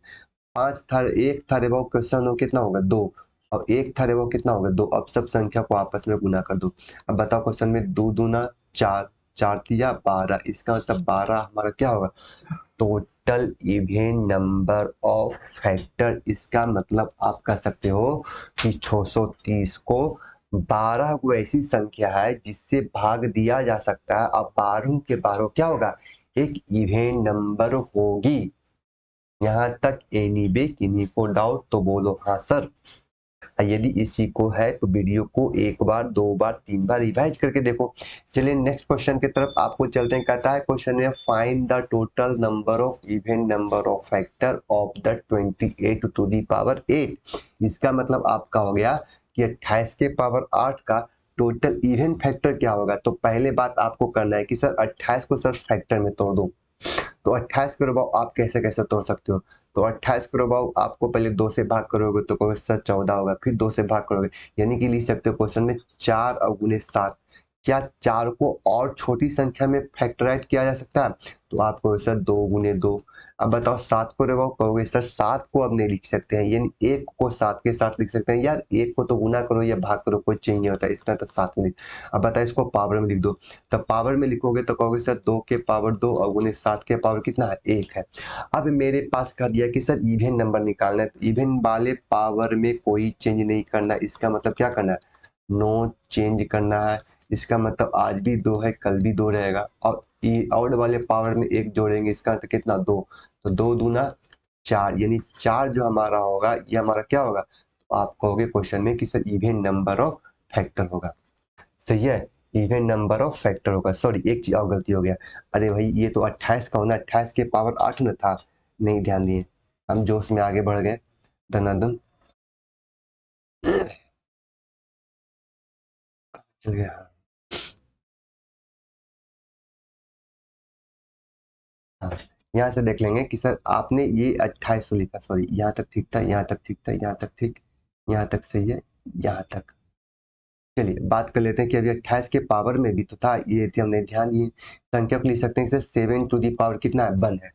5 था, 1 था रे वो क्वेश्चन हो कितना होगा 2, और 1 था रे वो कितना होगा 2। अब सब संख्या को आपस में गुना कर दो। अब बताओ क्वेश्चन में 2 दूना 4, 4 तिया 12, इसका मतलब 12 हमारा क्या होगा, total even number of factor. इसका मतलब आप कह सकते हो कि 630 को 12 को ऐसी संख्या है जिससे भाग दिया जा सकता है। अब 12 के 12 क्या होगा, एक इवन नंबर होगी। यहाँ तक एनी बे किन्हीं को डाउट तो बोलो हाँ सर। यदि इसी को है तो वीडियो को 1 बार 2 बार 3 बार रिवाइज करके देखो। चलिए नेक्स्ट क्वेश्चन की तरफ आपको चलते हैं। कहता है क्वेश्चन में find the total number of even number of factor of the 28 to the power 8। इसका मतलब आपका हो गया कि 28 के पावर 8 का टोटल इवन फैक्टर क्या होगा। तो पहले बात आपको करना है कि सर 28 को सर फैक्टर में तोड़ दो। तो 28 करो भाव आप कैसे कैसे तोड़ सकते हो, तो 28 करो भाव आपको पहले 2 से भाग करोगे तो क्वेश्चन 14 होगा, फिर 2 से भाग करोगे, यानी कि लिख सकते हो क्वेश्चन में 4 और गुने 7। क्या 4 को और छोटी संख्या में फैक्टराइज किया जा सकता है, तो आपको सर 2 गुने 2। अब बताओ 7 को रे भाव कहोगे सर 7 को अब नहीं लिख सकते हैं, यानी 1 को 7 के साथ लिख सकते हैं। यार 1 को तो गुना करो या भाग करो कोई चेंज नहीं होता, इसका तो 7 में लिख। अब बताओ इसको पावर में लिख दो, तब पावर में लिखोगे तो कहोगे सर 2 के पावर 2 और गुने 7 के पावर कितना है 1 है। अब मेरे पास कह दिया कि सर इवन नंबर निकालना है, तो इवन वाले पावर में कोई चेंज नहीं करना। इसका मतलब क्या करना है, नो चेंज करना है। इसका मतलब आज भी 2 है कल भी 2 रहेगा, और ऑड वाले पावर में 1 जोड़ेंगे, इसका मतलब कितना 2। तो 2 दूना 4, यानी 4 जो हमारा होगा ये हमारा क्या होगा, तो आप कहोगे क्वेश्चन में कि sir even number of factor होगा। सही है, इवन नंबर ऑफ फैक्टर होगा। सॉरी एक चीज और गलती हो गया, अरे भाई ये तो 28 का होना, 28 के पावर 8 न था, नहीं ध्यान दिए, हम जोश में आगे बढ़ गए धनाधन चल गया। हाँ, यहाँ से देख लेंगे कि सर आपने ये 28 लिखा, सॉरी यहाँ तक ठीक था, यहाँ तक ठीक था, यहाँ तक ठीक, यहाँ तक सही है, यहाँ तक। चलिए बात कर लेते हैं कि अभी 28 के पावर में भी तो था, ये थी हमने ध्यान दिए। संख्या को लिख सकते हैं सर 7 टू दी पावर कितना है 1 है।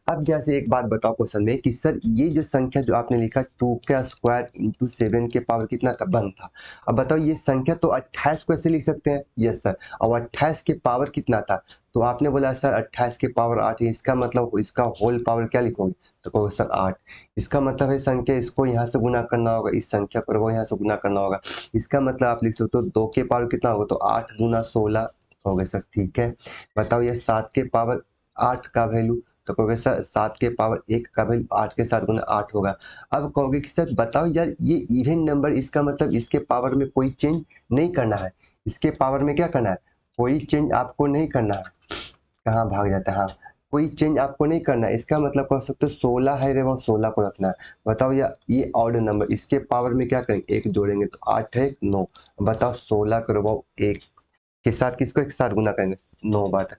अब जैसे एक बात बताओ क्वेश्चन में कि सर ये जो संख्या जो आपने लिखा 2 का स्क्वायर इंटू 7 के पावर कितना था 1 था। अब बताओ ये संख्या तो 28 को ऐसे लिख सकते हैं, यस सर, और 28 के पावर कितना था, तो आपने बोला सर 28 के पावर 8 है, इसका मतलब इसका होल पावर क्या लिखोगे, तो कहोगे सर 8। इसका मतलब है संख्या इसको यहाँ से गुना करना होगा, इस संख्या पर वो यहाँ से गुना करना होगा। इसका मतलब आप लिख सकते हो 2 के पावर कितना होगा, तो 8 दूना 16 हो गए सर, ठीक है। बताओ ये 7 के पावर 8 का वैल्यू, तो कहोगे सर 7 के पावर 1 का वैल्यू 8 के साथ गुना 8 होगा। अब कहोगे कि सर बताओ यार ये इवन नंबर, इसका मतलब इसके पावर में कोई चेंज नहीं करना है, इसके पावर में क्या करना है, कोई चेंज आपको नहीं करना है। कहाँ भाग जाता है, हाँ, कोई चेंज आपको नहीं करना है। इसका मतलब कह सकते हो 16 है रे, वो 16 को रखना है। बताओ ये ऑड नंबर, इसके पावर में क्या करेंगे, 1 जोड़ेंगे तो 8 है 9। बताओ 16 करो वो 1 के साथ किसको एक साथ गुना करेंगे, 9 बात है।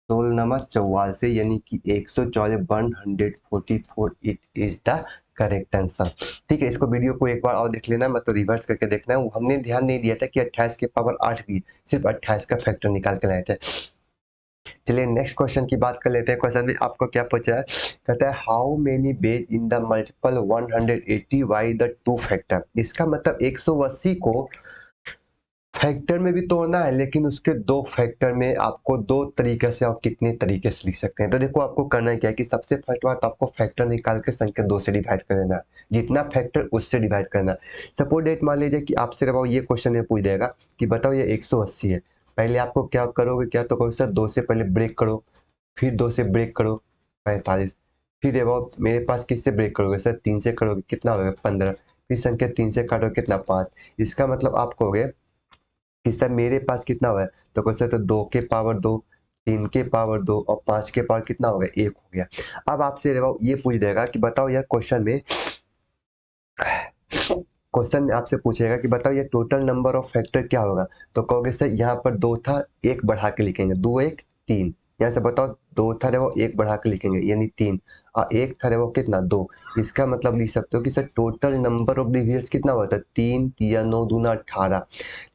16 नमा 44, यानी कि 144, 144 it is the correct answer. ठीक है, इसको वीडियो को एक बार और देख लेना, मतलब रिवर्स करके देखना है। हमने ध्यान नहीं दिया था कि 28 के पावर 8 भी, सिर्फ 28 का फैक्टर निकाल के लाए थे। चलिए नेक्स्ट क्वेश्चन की बात कर लेते हैं। क्वेश्चन में आपको क्या पूछा है, कहता है how many ways in the multiple 180 by the 2 factor. इसका मतलब 180 को फैक्टर में भी तोड़ना है, लेकिन उसके 2 फैक्टर में आपको 2 तरीके से और कितने तरीके से लिख सकते हैं। तो देखो आपको करना क्या है कि सबसे फर्स्ट बात आपको फैक्टर निकाल के संख्या 2 से डिवाइड कर देना, जितना फैक्टर उससे डिवाइड करना। सपोज डेट मान लीजिए कि आपसे ये क्वेश्चन में पूछ देगा कि बताओ ये 180 है, पहले आपको क्या करोगे, क्या तो कहो सर 2 से पहले ब्रेक करो, फिर 2 से ब्रेक करो 45, फिर अब मेरे पास किससे ब्रेक करोगे सर 3 से करोगे, कितना होगा 15, फिर संख्या 3 से काटोगे कितना 5। इसका मतलब आप कहोगे कि सर मेरे पास कितना हुआ है, तो क्वेश्चन तो 2 के पावर 2, 3 के पावर 2 और 5 के पावर कितना हो गया 1 हो गया। अब आपसे ये पूछ देगा कि बताओ यार क्वेश्चन में आपसे पूछेगा कि बताओ ये टोटल नंबर ऑफ फैक्टर क्या होगा। तो कहोगे सर यहाँ पर 2 था, 1 बढ़ा के लिखेंगे, 2 1 3। यहाँ से बताओ 2 था वो 1 बढ़ा के लिखेंगे यानी 3, और 1 था वो कितना 2। इसका मतलब लिख सकते हो कि sir total number of divisions कितना हुआ था 3 या 9 दूना 18।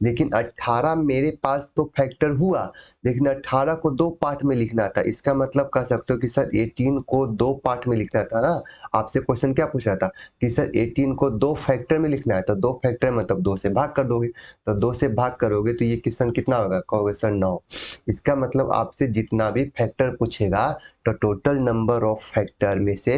लेकिन 18 मेरे पास तो फैक्टर हुआ, लेकिन 18 को 2 पार्ट में लिखना था। इसका मतलब कह सकते हो कि सर 18 को 2 पार्ट में लिखना था ना। आपसे क्वेश्चन क्या पूछा था कि सर 18 को 2 फैक्टर में लिखना है, तो 2 फैक्टर मतलब 2 से भाग कर दोगे, तो 2 से भाग करोगे तो ये क्वेश्चन कितना होगा, कहोगे सर 9। इसका मतलब आपसे जितना भी फैक्टर पूछेगा तो टोटल नंबर ऑफ फैक्टर में से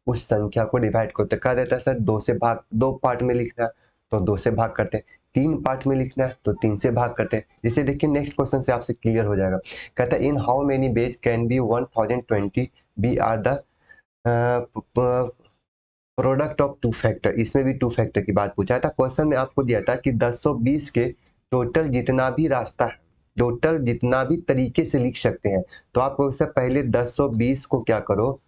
उस संख्या को डिवाइड करते कह देता है सर 2 से भाग, 2 पार्ट में लिखना तो 2 से भाग करते हैं, 3 पार्ट में लिखना है तो 3 से भाग करते हैं। जैसे देखिए नेक्स्ट क्वेश्चन से आपसे क्लियर हो जाएगा। कहता है in how many ways can be 1020 be are the product of 2 factor. इसमें भी 2 फैक्टर की बात पूछा था। क्वेश्चन में आपको दिया था कि 1020 के टोटल जितना भी रास्ता है, टोटल जितना भी तरीके से लिख सकते हैं, तो आप उससे पहले 1020 को क्या करो,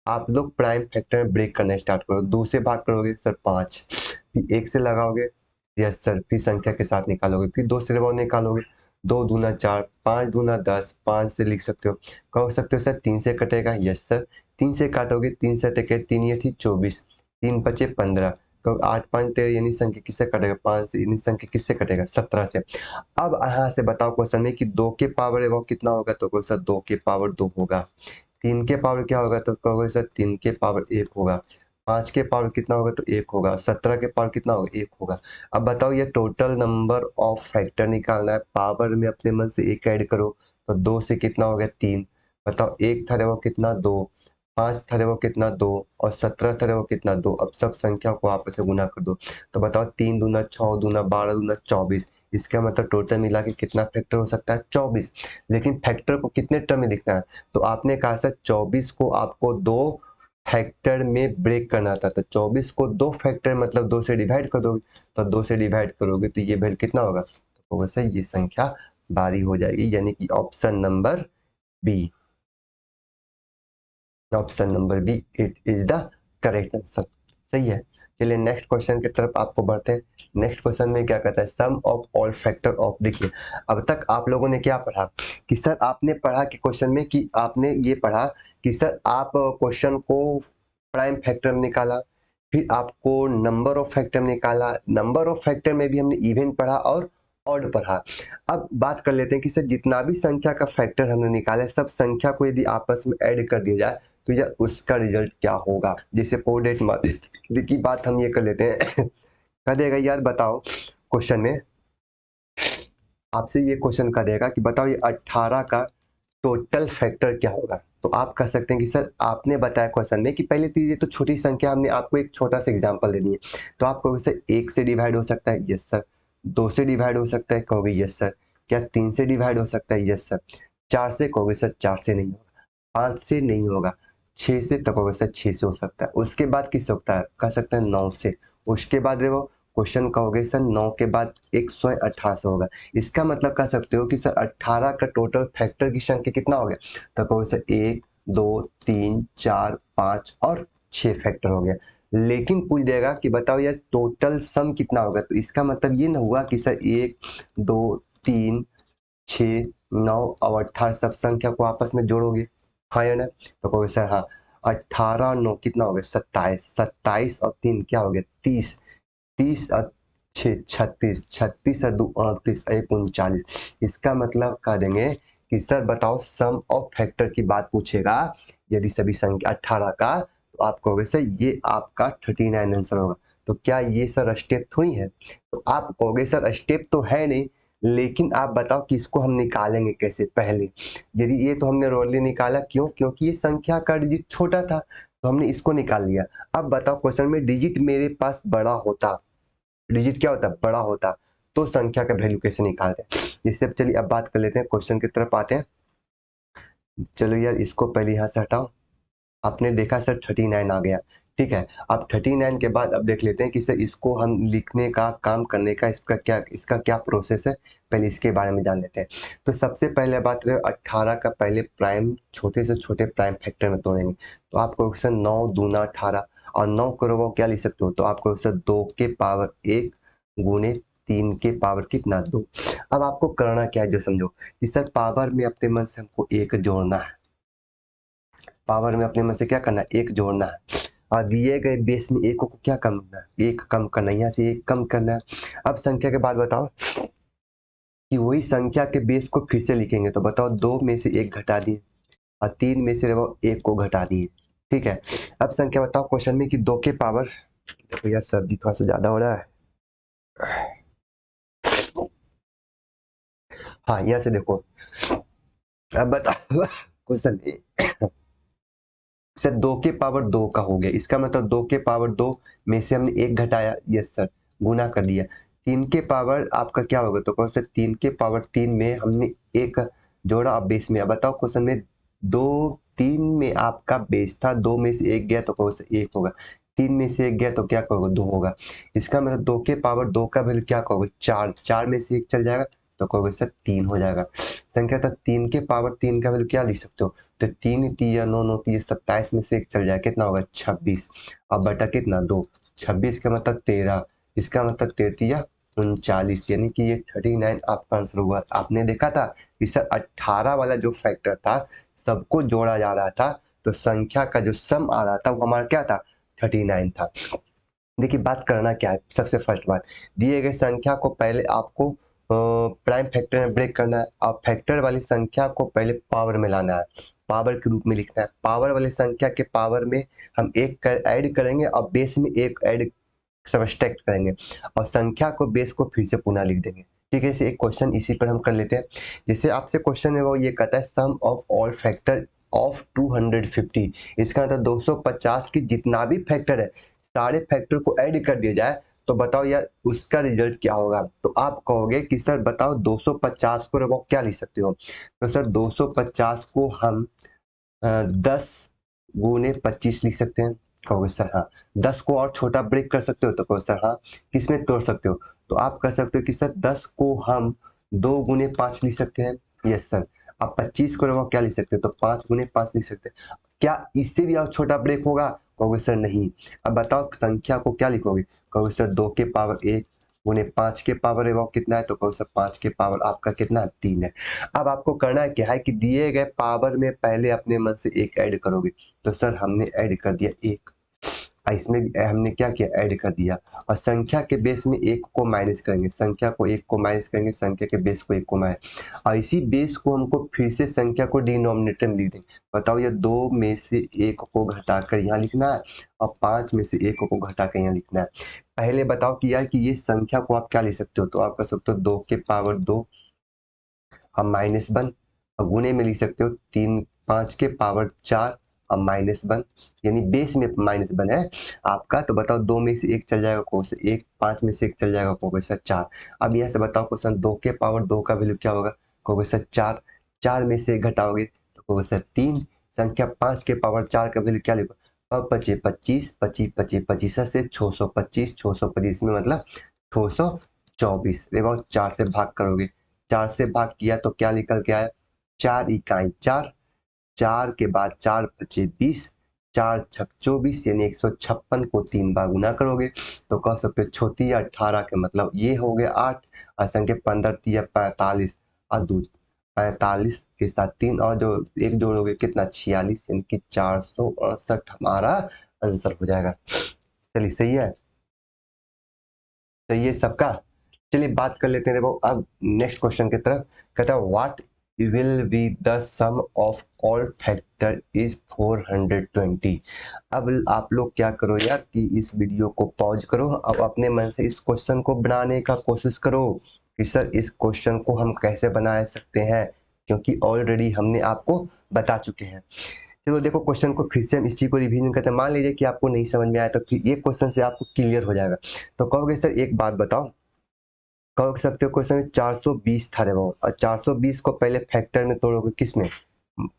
आप लोग प्राइम फैक्टर में ब्रेक करना स्टार्ट करो। 2 से भाग करोगे सर 5, फिर 1 से लगाओगे, यस सर, फिर संख्या के साथ निकालोगे, फिर 2 से निकालोगे, 2 दूना 4, 5 दूना 10, 5 से लिख सकते हो। कह सकते हो सर 3 से कटेगा, यस सर, 3 से काटोगे, 3 से तक 3 ये थी 24, 3 बचे 15, तो 8 5 13, यानी संख्या किससे कटेगा 5 से, यानी संख्या किससे कटेगा 17 से। अब यहाँ से बताओ क्वेश्चन में कि 2 के पावर है वो कितना होगा, तो कहो सर 2 के पावर 2 होगा। 3 के पावर क्या होगा, तो कहोगे सर 3 के पावर 1 होगा। 5 के पावर कितना होगा, तो 1 होगा। 17 के पावर कितना होगा, 1 होगा। अब बताओ ये टोटल नंबर ऑफ फैक्टर निकालना है, पावर में अपने मन से 1 ऐड करो, तो 2 से कितना हो गया 3। बताओ 1 था वो कितना 2, 5 था वो कितना 2, और 17 था वो कितना 2। अब सब संख्या को आपस में गुना कर दो, तो बताओ 3 दूना 6 दूना 12 दूना 24। इसका मतलब टोटल मिला के कितना फैक्टर हो सकता है 24। लेकिन फैक्टर को कितने टर्म में लिखना है, तो आपने कहा था 24 को आपको 2 फैक्टर में ब्रेक करना था, तो 24 को 2 फैक्टर मतलब 2 से डिवाइड कर दोगे, तो 2 से डिवाइड करोगे तो ये वैल्यू कितना होगा, तो वैसे ये संख्या बारी हो जाएगी, यानी कि option number B, option number B it is the correct answer. सही है। चलिए नेक्स्ट क्वेश्चन की तरफ आपको बढ़ते हैं। नेक्स्ट क्वेश्चन में क्या कहता है, सम ऑफ ऑल फैक्टर ऑफ, देखिए अब तक आप लोगों ने क्या पढ़ा कि सर आपने पढ़ा कि क्वेश्चन में कि आपने ये पढ़ा कि सर आप क्वेश्चन को प्राइम फैक्टर में निकाला, फिर आपको नंबर ऑफ फैक्टर में निकाला, नंबर ऑफ फैक्टर में भी हमने इवन पढ़ा और ऑड पढ़ा। अब बात कर लेते हैं कि सर जितना भी संख्या का फैक्टर हमने निकाला है, सब संख्या को यदि आपस में ऐड कर दिया जाए तो यह उसका रिजल्ट क्या होगा। जैसे पोडेट की बात हम ये कर लेते हैं कह देगा यार बताओ, क्वेश्चन में आपसे ये क्वेश्चन कर देगा कि बताओ ये 18 का टोटल फैक्टर क्या होगा। तो आप कह सकते हैं कि सर आपने बताया क्वेश्चन में कि पहले तो ये तो छोटी संख्या, हमने आपको एक छोटा सा एग्जांपल दे दिए, तो आप कहोगे सर 1 से डिवाइड हो सकता है, यस सर। 2 से डिवाइड हो सकता है, कहोगे यस सर। क्या 3 से डिवाइड हो सकता है, यस सर। 4 से, कहोगे सर 4 से नहीं होगा। 5 से नहीं होगा। 6 से, तो कहोगे सर 6 से हो सकता है। उसके बाद किससे होता है, कह सकते हैं 9 से। उसके बाद वो क्वेश्चन कहोगे सर 9 के बाद 118 से होगा। इसका मतलब कह सकते हो कि सर 18 का टोटल फैक्टर की संख्या कितना हो गया, तो कहोगे सर 1 2 3 4 5 और 6 फैक्टर हो गया। लेकिन पूछ देगा कि बताओ यार टोटल सम कितना होगा, तो इसका मतलब ये ना हुआ कि सर 1 2 3 6 9 और 18 सब संख्या को आपस में जोड़ोगे, हाँ या ना, तो कहोगे सर हाँ। 18 और 9 कितना हो गया, 27, 27 और 3 क्या हो गया, 30, 30 और 6 36, 36 और 2 38, 1 39। इसका मतलब कह देंगे कि सर बताओ सम ऑफ फैक्टर की बात पूछेगा यदि सभी संख्या 18 का, तो आप कहोगे सर ये आपका 39 आंसर होगा। तो क्या ये सर स्टेप थोड़ी है, तो आप कहोगे सर स्टेप तो है नहीं, लेकिन आप बताओ कि इसको हम निकालेंगे कैसे। पहले यदि ये तो हमने रोली निकाला, क्यों, क्योंकि ये संख्या का डिजिट छोटा था तो हमने इसको निकाल लिया। अब बताओ क्वेश्चन में डिजिट मेरे पास बड़ा होता, डिजिट क्या होता, बड़ा होता, तो संख्या का वैल्यू कैसे निकालते हैं। जिससे अब चलिए अब बात कर लेते हैं, क्वेश्चन की तरफ आते हैं। चलो यार इसको पहले यहाँ से हटाओ। आपने देखा सर 39 आ गया, ठीक है। अब 39 के बाद अब देख लेते हैं कि सर इसको हम लिखने का काम करने का इसका क्या प्रोसेस है, पहले इसके बारे में जान लेते हैं। तो सबसे पहले बात करें 18 का, पहले प्राइम छोटे से छोटे प्राइम फैक्टर में तोड़ेंगे। तो आपको सर 9 दूना 18 और 9 करो वो क्या लिख सकते हो, तो आपको सर 2 के पावर 1 गुने 3 के पावर कितना 2। अब आपको करना क्या है जो समझो कि सर पावर में अपने मन से हमको एक जोड़ना है, पावर में अपने मन से क्या करना है, एक जोड़ना है। और दिए गए बेस में एक को क्या कम करना है, एक कम करना है, यहाँ से एक कम करना है। अब संख्या के बाद बताओ कि वही संख्या के बेस को फिर से लिखेंगे, तो बताओ 2 में से 1 घटा दिए और 3 में से वो 1 को घटा दिए, ठीक है। अब संख्या बताओ क्वेश्चन में कि 2 के पावर, देखो यार सर्दी थोड़ा सा ज्यादा हो रहा है, हाँ यहाँ से देखो। अब बताओ क्वेश्चन सर 2 के पावर 2 का हो गया, इसका मतलब 2 के पावर 2 में से हमने 1 घटाया, यस सर, गुना कर दिया। 3 के पावर आपका क्या होगा, तो कौन सा 3 के पावर 3 में हमने 1 जोड़ा अब बेस में। अब बताओ क्वेश्चन में 2 3 में आपका बेस था, 2 में से 1 गया तो कौन सा 1 होगा, 3 में से 1 गया तो क्या कहोगे 2 होगा। इसका मतलब 2 के पावर 2 का वैल्यू क्या कहोगे 4, 4 में से 1 चल जाएगा तो कहोगे सर 3 हो जाएगा। संख्या था 3 के पावर 3 का वैल्यू क्या लिख सकते हो, तो 3 तिया 9 9 तिया 27 में से 1 चल जाए कितना होगा 26, अब बटा कितना 2, 26 का मतलब 13, इसका मतलब 13 39, यानी कि ये 39 आपका आंसर हुआ। आपने देखा था कि सर 18 वाला जो फैक्टर था सबको जोड़ा जा रहा था, तो संख्या का जो सम आ रहा था वो हमारा क्या था 39 था। देखिए बात करना क्या है, सबसे फर्स्ट बात दिए गए संख्या को पहले आपको प्राइम फैक्टर में ब्रेक करना है, और फैक्टर वाली संख्या को पहले पावर में लाना है, पावर के रूप में लिखना है। पावर वाली संख्या के पावर में हम एक ऐड करेंगे और बेस में एक ऐड सब्सट्रैक्ट करेंगे, और संख्या को बेस को फिर से पुनः लिख देंगे, ठीक है। इसे एक क्वेश्चन इसी पर हम कर लेते हैं। जैसे आपसे क्वेश्चन है वो ये कहता है सम ऑफ ऑल फैक्टर ऑफ 250, इसका मतलब 250 की जितना भी फैक्टर है सारे फैक्टर को ऐड कर दिया जाए, तो बताओ यार उसका रिजल्ट क्या होगा। तो आप कहोगे कि सर बताओ 250 को वो क्या लिख सकते हो, तो सर 250 को हम 10 गुने 25 लिख सकते हैं, कहोगे सर हाँ। 10 को और छोटा ब्रेक कर सकते हो, तो कहो सर हाँ। किसमें तोड़ सकते हो, तो आप कह सकते हो कि सर 10 को हम 2 गुने 5 लिख सकते हैं, यस सर। आप 25 को वो क्या लिख सकते हो, तो 5 गुने 5 लिख सकते हैं। क्या इससे भी और छोटा ब्रेक होगा, कहोगे सर नहीं। अब बताओ संख्या को क्या लिखोगे, कहोगे सर 2 के पावर 1 गुने 5 के पावर है वो कितना है, तो कहो सर 5 के पावर आपका कितना 3 है। अब आपको करना क्या है कि दिए गए पावर में पहले अपने मन से एक ऐड करोगे, तो सर हमने ऐड कर दिया एक, और इसमें भी हमने क्या किया ऐड कर दिया, और संख्या के बेस में एक को माइनस करेंगे, संख्या को एक को माइनस करेंगे, संख्या के बेस को एक को माइनस, और इसी बेस को हमको फिर से संख्या को डिनोमिनेटर में लिख देंगे। बताओ ये 2 में से 1 को घटाकर यहाँ लिखना है और 5 में से 1 को घटाकर यहाँ लिखना है। पहले बताओ कि यार कि ये संख्या को आप क्या लिख सकते हो, तो आप कह सकते हो 2 के पावर 2 हम -1, और गुणे में लिख सकते हो 3 5 के पावर 4 और -1, यानी बेस में -1 है आपका। तो बताओ 2 में से 1 चल जाएगा कौन सा 1, 5 में से 1 चल जाएगा कौन सा 4। अब यहाँ से बताओ क्वेश्चन 2 के पावर 2 का वैल्यू क्या होगा, कहोगे सर 4, 4 में से 1 घटाओगे तो कहोगे सर 3, संख्या 5 के पावर 4 का वैल्यू क्या लिखो, अब बचे 25, 25 25 25 से 625, 625 में मतलब 624। देखो 4 से भाग करोगे, 4 से भाग किया तो क्या निकल के आया, 4 इकाई 4, 4 के बाद 4 बचे 20, 4 छक 24 यानी 156 को 3 बार गुना करोगे तो कह सकते हो छोटी 18 के मतलब ये हो गया 8, और संख्या 15 तिया 45 और 2 45 के साथ 3 और जो एक जोड़ोगे कितना 46 यानी कि 468 हमारा आंसर हो जाएगा। चलिए सही है सबका। चलिए बात कर लेते हैं देखो अब नेक्स्ट क्वेश्चन की तरफ। कहता है what will be the sum of all factor is 420। अब आप लोग क्या करो यार कि इस वीडियो को पॉज करो, अब अपने मन से इस क्वेश्चन को बनाने का कोशिश करो कि सर इस क्वेश्चन को हम कैसे बना सकते हैं, क्योंकि ऑलरेडी हमने आपको बता चुके हैं। चलो देखो क्वेश्चन को फिर से हम इस चीज को रिवीजन करते हैं। मान लीजिए कि आपको नहीं समझ में आया तो फिर ये क्वेश्चन से आपको क्लियर हो जाएगा। तो कहोगे सर एक बात बताओ, कह सकते हो क्वेश्चन में 420 था वो, और 420 को पहले फैक्टर में तोड़ोगे किस में,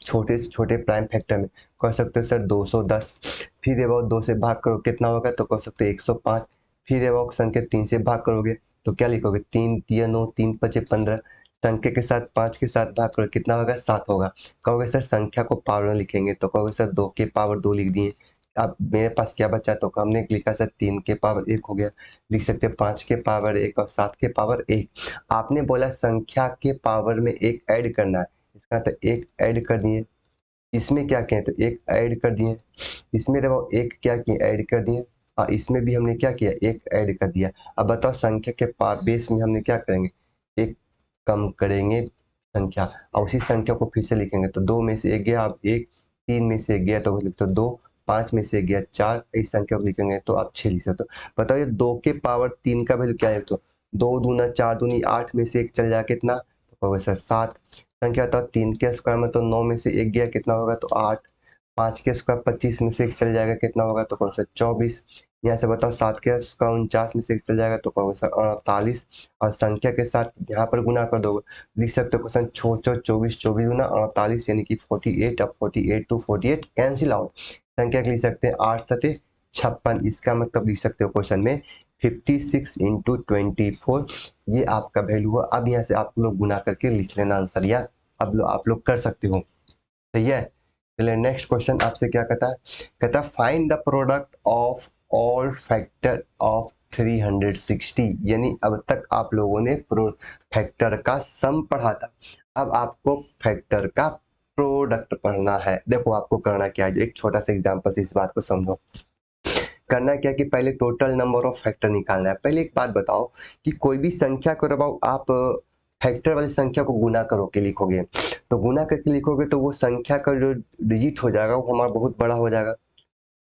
छोटे से छोटे प्राइम फैक्टर में। कह सकते हो सर 210, फिर वो 2 से भाग करो कितना होगा तो कह सकते हो 105, फिर वो संख्या 3 से भाग करोगे तो क्या लिखोगे 3 तिया 9, 3 पचे 15, संख्या के साथ 5 के साथ भाग करो कितना होगा 7 होगा। कहोगे सर संख्या को पावर में लिखेंगे तो कहोगे सर 2 के पावर 2 लिख दिए। अब मेरे पास क्या बचा तो हमने लिखा सर 3 के पावर 1 हो गया, लिख सकते हैं 5 के पावर 1 और 7 के पावर 1। आपने बोला संख्या के पावर में 1 ऐड करना है, इसका तो 1 ऐड कर दिए, इसमें क्या किए तो 1 ऐड कर दिए, इसमें देखो 1 क्या किए ऐड कर दिए, और इसमें भी हमने क्या किया 1 ऐड कर दिया। अब बताओ संख्या के बेस में हमने क्या करेंगे, 1 कम करेंगे संख्या और उसी संख्या को फिर से लिखेंगे तो 2 में से 1 गया, अब 1, 3 में से 1 गया तो लिखते 2, 5 में से 1 गया 4, इस संख्या को लिखेंगे तो आप 6 लिख सकते हो। बताओ ये 2 के पावर 3 का वैल्यू क्या है, तो 2 दूना 4 दूनी 8 में से 1 चल जाए कितना तो कहोगे सर 7। संख्या तो 3 के स्क्वायर में तो 9 में से 1 गया कितना होगा तो 8, 5 के स्क्वायर 25 में से 1 चल जाएगा कितना होगा तो कहोगे सर 24। यहाँ से बताओ 7 के स्क्वायर 49 में से 1 चल जाएगा तो कहोगे सर 48, और संख्या के साथ यहाँ पर गुना कर दोगे, लिख सकते हो क्वेश्चन 24 24 गुना 48 यानी कि 48, अब 48 टू 48 कैंसिल आउट, संख्या लिख सकते हैं 8 सते 56, इसका मतलब लिख सकते हो क्वेश्चन में 56 इंटू 24, ये आपका वैल्यू हुआ। अब यहाँ से आप लोग गुना करके लिख लेना आंसर यार, अब आप लोग कर सकते हो, सही है। चलिए नेक्स्ट क्वेश्चन आपसे क्या कहता है, कहता है find the product of all factor of 360, यानी अब तक आप लोगों ने फैक्टर का सम पढ़ा था, अब आपको फैक्टर का प्रोडक्ट पढ़ना है। देखो आपको करना क्या है, एक छोटा सा एग्जांपल से इस बात को समझो। करना क्या कि पहले टोटल नंबर ऑफ फैक्टर निकालना है। पहले एक बात बताओ कि कोई भी संख्या को रबाओ आप फैक्टर वाली संख्या को गुना करो के लिखोगे, तो गुना करके लिखोगे तो वो संख्या का जो डिजिट हो जाएगा वो हमारा बहुत बड़ा हो जाएगा।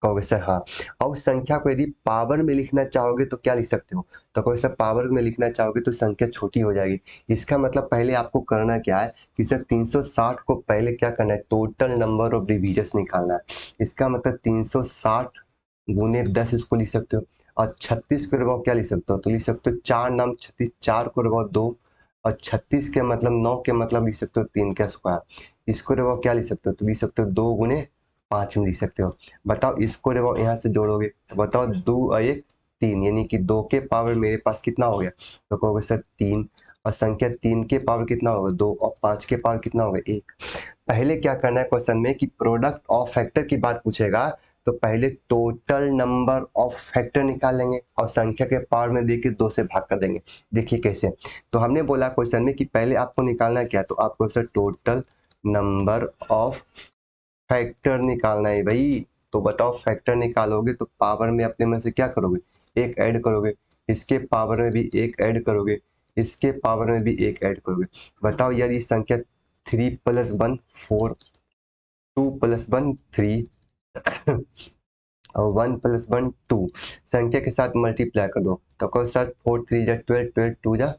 कहोगे सर हाँ, और उस संख्या को यदि पावर में लिखना चाहोगे तो क्या लिख सकते हो, तो कहोगे सर पावर में लिखना चाहोगे तो संख्या छोटी हो जाएगी। इसका मतलब पहले आपको करना क्या है कि सर 360 को पहले क्या करना है, टोटल नंबर ऑफ डिविजन्स निकालना है। इसका मतलब 360 गुने 10 इसको लिख सकते हो, और 36 को रबाओ क्या लिख सकते हो, तो लिख सकते हो 4 नाम 36, 4 को रबाओ 2, और 36 के मतलब 9 के मतलब लिख सकते हो 3 का स्क्वायर, इसको रबाओ क्या लिख सकते हो, तो लिख सकते हो 2 गुने 5 में लिख सकते हो। बताओ इसको रबाओ यहाँ से जोड़ोगे तो बताओ 2 और 1 3, यानी कि 2 के पावर मेरे पास कितना हो गया, तो कहोगे सर 3, और संख्या 3 के पावर कितना होगा 2, और 5 के पावर कितना होगा 1। पहले क्या करना है क्वेश्चन में कि प्रोडक्ट ऑफ फैक्टर की बात पूछेगा तो पहले टोटल नंबर ऑफ फैक्टर निकाल लेंगे और संख्या के पावर में देके 2 से भाग कर देंगे। देखिए कैसे, तो हमने बोला क्वेश्चन में कि पहले आपको निकालना क्या, तो आपको sir total number of factor निकालना है भाई। तो बताओ फैक्टर निकालोगे तो पावर में अपने में से क्या करोगे, 1 ऐड करोगे, इसके पावर में भी 1 ऐड करोगे, इसके पावर में भी 1 ऐड करोगे। बताओ यार ये संख्या 3 + 1 4, 2 + 1 3 और 1 + 1 2, संख्या के साथ मल्टीप्लाई कर दो तो कहो सर 4 3 जा 12, 12 2 जा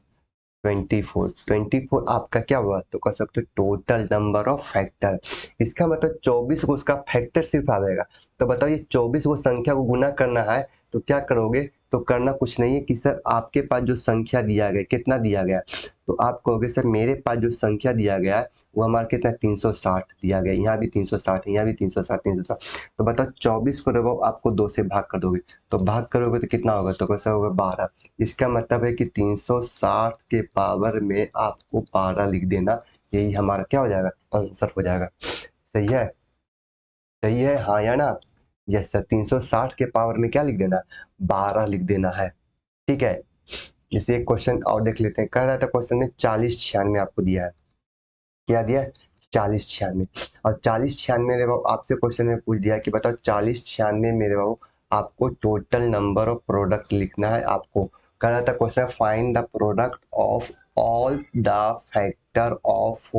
24, 24 आपका क्या हुआ, तो कह सकते हो टोटल नंबर ऑफ फैक्टर। इसका मतलब 24 को उसका फैक्टर सिर्फ आएगा। तो बताओ ये 24 को संख्या को गुना करना है तो क्या करोगे, तो करना कुछ नहीं है कि सर आपके पास जो संख्या दिया गया कितना दिया गया, तो आप कहोगे सर मेरे पास जो संख्या दिया गया है वो हमारा कितना 360 दिया गया, यहाँ भी 360 है, यहाँ भी 360 360। तो बताओ 24 को जब आपको 2 से भाग कर दोगे तो भाग करोगे तो कितना होगा, तो कैसा होगा 12। इसका मतलब है कि 360 के पावर में आपको 12 लिख देना, यही हमारा क्या हो जाएगा, आंसर हो जाएगा। सही है, सही है, हाँ या ना। यस सर, 360 के पावर में क्या लिख देना, 12 लिख देना है। ठीक है, जैसे एक क्वेश्चन और देख लेते हैं। कह रहा था क्वेश्चन में 4096 आपको दिया है, क्या दिया है 4096। और 4096 मेरे बाबू आपसे क्वेश्चन में पूछ दिया कि बताओ 4096 मेरे बाबू आपको टोटल नंबर ऑफ प्रोडक्ट लिखना है आपको। कह रहा था question find the product of all the factor of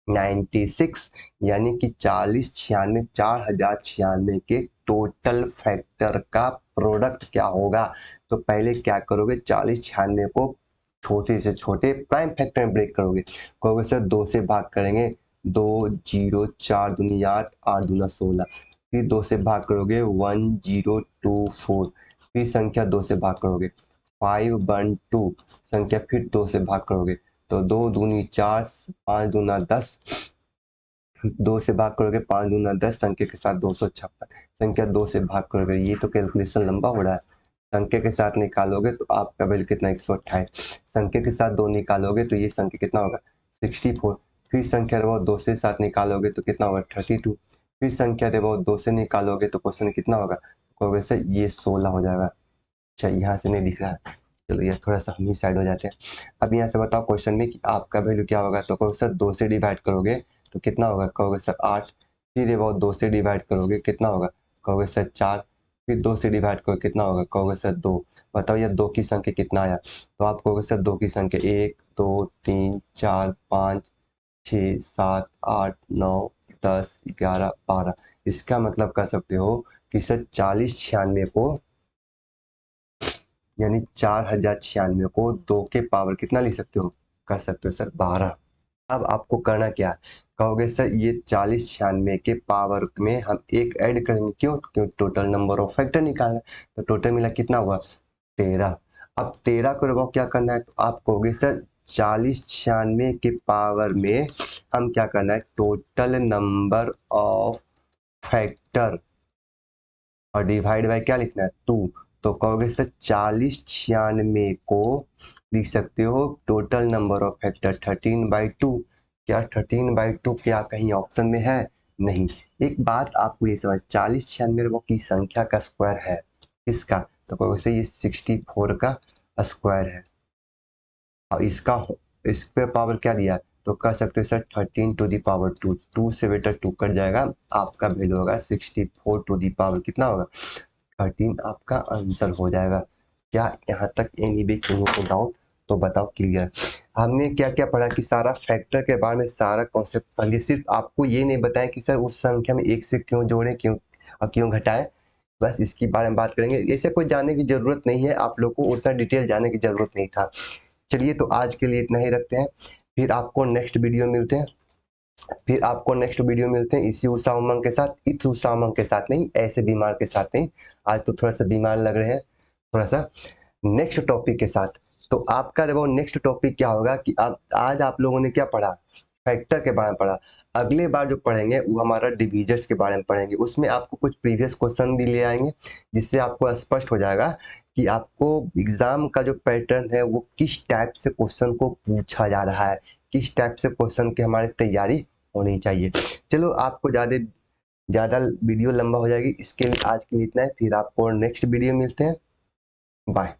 4096, यानी कि 4096 4096 के टोटल फैक्टर का प्रोडक्ट क्या होगा। तो पहले क्या करोगे, 4096 को छोटे से छोटे प्राइम फैक्टर में ब्रेक करोगे। कहोगे सर 2 से भाग करेंगे, 2 0 4 दूनी 8 8 दूना 16, फिर 2 से भाग करोगे 1024, फिर संख्या 2 से भाग करोगे 512, संख्या फिर 2 से भाग करोगे तो 2 दूनी 4 5 दूना 10, 2 से भाग करोगे 5 दूना 10, संख्या के साथ 256, संख्या 2 से भाग करोगे, ये तो कैलकुलेशन लंबा हो रहा है। संख्या के साथ निकालोगे तो आपका वैल्यू कितना 128, संख्या के साथ 2 निकालोगे तो ये संख्या कितना होगा 64, फिर संख्या वो 2 से साथ निकालोगे तो कितना होगा 32, फिर संख्या वो 2 से निकालोगे तो क्वेश्चन कितना होगा, कहोगे सर ये 16 हो जाएगा। अच्छा यहाँ से नहीं दिख रहा है, चलो ये थोड़ा सा हम ही साइड हो जाते हैं। अब यहाँ से बताओ क्वेश्चन में कि आपका वैल्यू क्या होगा, तो कहोगे सर 2 से डिवाइड करोगे तो कितना होगा, कहोगे सर 8, फिर वो 2 से डिवाइड करोगे कितना होगा, कहोगे सर 4, फिर 2 से डिवाइड करोगे कितना होगा, कहोगे सर 2। बताओ ये 2 की संख्या कितना आया, तो आप कहोगे सर 2 की संख्या 1 2 3 4 5 6 7 8 9 10 11 12। इसका मतलब कर सकते हो कि सर 4096 को यानी 4096 को 2 के पावर कितना लिख सकते हो, कर सकते हो सर 12। अब आपको करना क्या है, कहोगे सर ये 4096 के पावर में हम एक ऐड करेंगे, क्यों, क्यों टोटल नंबर ऑफ फैक्टर निकालना है। तो टोटल मिला कितना हुआ 13। अब 13 को रखो क्या करना है, तो आप कहोगे सर 4096 के पावर में हम क्या करना है, टोटल नंबर ऑफ फैक्टर और डिवाइड बाय क्या लिखना है 2। तो कहोगे सर 4096 को लिख सकते हो टोटल नंबर ऑफ फैक्टर 13/2। क्या 13/2 क्या कहीं ऑप्शन में है, नहीं। एक बात आपको ये समझ, 4096 की संख्या का स्क्वायर है किसका, तो कहोगे सर ये 64 का स्क्वायर है, और इसका इस पे पावर क्या दिया है, तो कह सकते हो सर 13^2, 2 से बेटा 2 कट जाएगा, आपका वैल्यू होगा 64 कितना होगा 13, आपका आंसर हो जाएगा। क्या यहाँ तक एनी भी कहीं को डाउट, तो बताओ क्लियर। हमने क्या क्या पढ़ा कि सारा फैक्टर के बारे में सारा कॉन्सेप्ट पढ़ लिया, सिर्फ आपको ये नहीं बताया कि सर उस संख्या में 1 से क्यों जोड़ें, क्यों और क्यों घटाएं, बस इसकी बारे में बात करेंगे। ऐसे कोई जानने की जरूरत नहीं है, आप लोग को उतना डिटेल जानने की जरूरत नहीं था। चलिए तो आज के लिए इतना ही रखते हैं, फिर आपको नेक्स्ट वीडियो मिलते हैं, इसी उत्साह उमंग के साथ, इस उत्साह उमंग के साथ नहीं, ऐसे बीमार के साथ नहीं। आज तो थोड़ा सा बीमार लग रहे हैं, थोड़ा सा नेक्स्ट टॉपिक के साथ। तो आपका वो नेक्स्ट टॉपिक क्या होगा कि आज आप लोगों ने क्या पढ़ा, फैक्टर के बारे में पढ़ा। अगले बार जो पढ़ेंगे वो हमारा डिविजर्स के बारे में पढ़ेंगे, उसमें आपको कुछ प्रीवियस क्वेश्चन भी ले आएंगे, जिससे आपको स्पष्ट हो जाएगा कि आपको एग्जाम का जो पैटर्न है वो किस टाइप से क्वेश्चन को पूछा जा रहा है, किस टाइप से क्वेश्चन की हमारी तैयारी होनी चाहिए। चलो आपको ज़्यादा वीडियो लंबा हो जाएगी, इसके लिए आज के लिए इतना है, फिर आपको नेक्स्ट वीडियो मिलते हैं, बाय।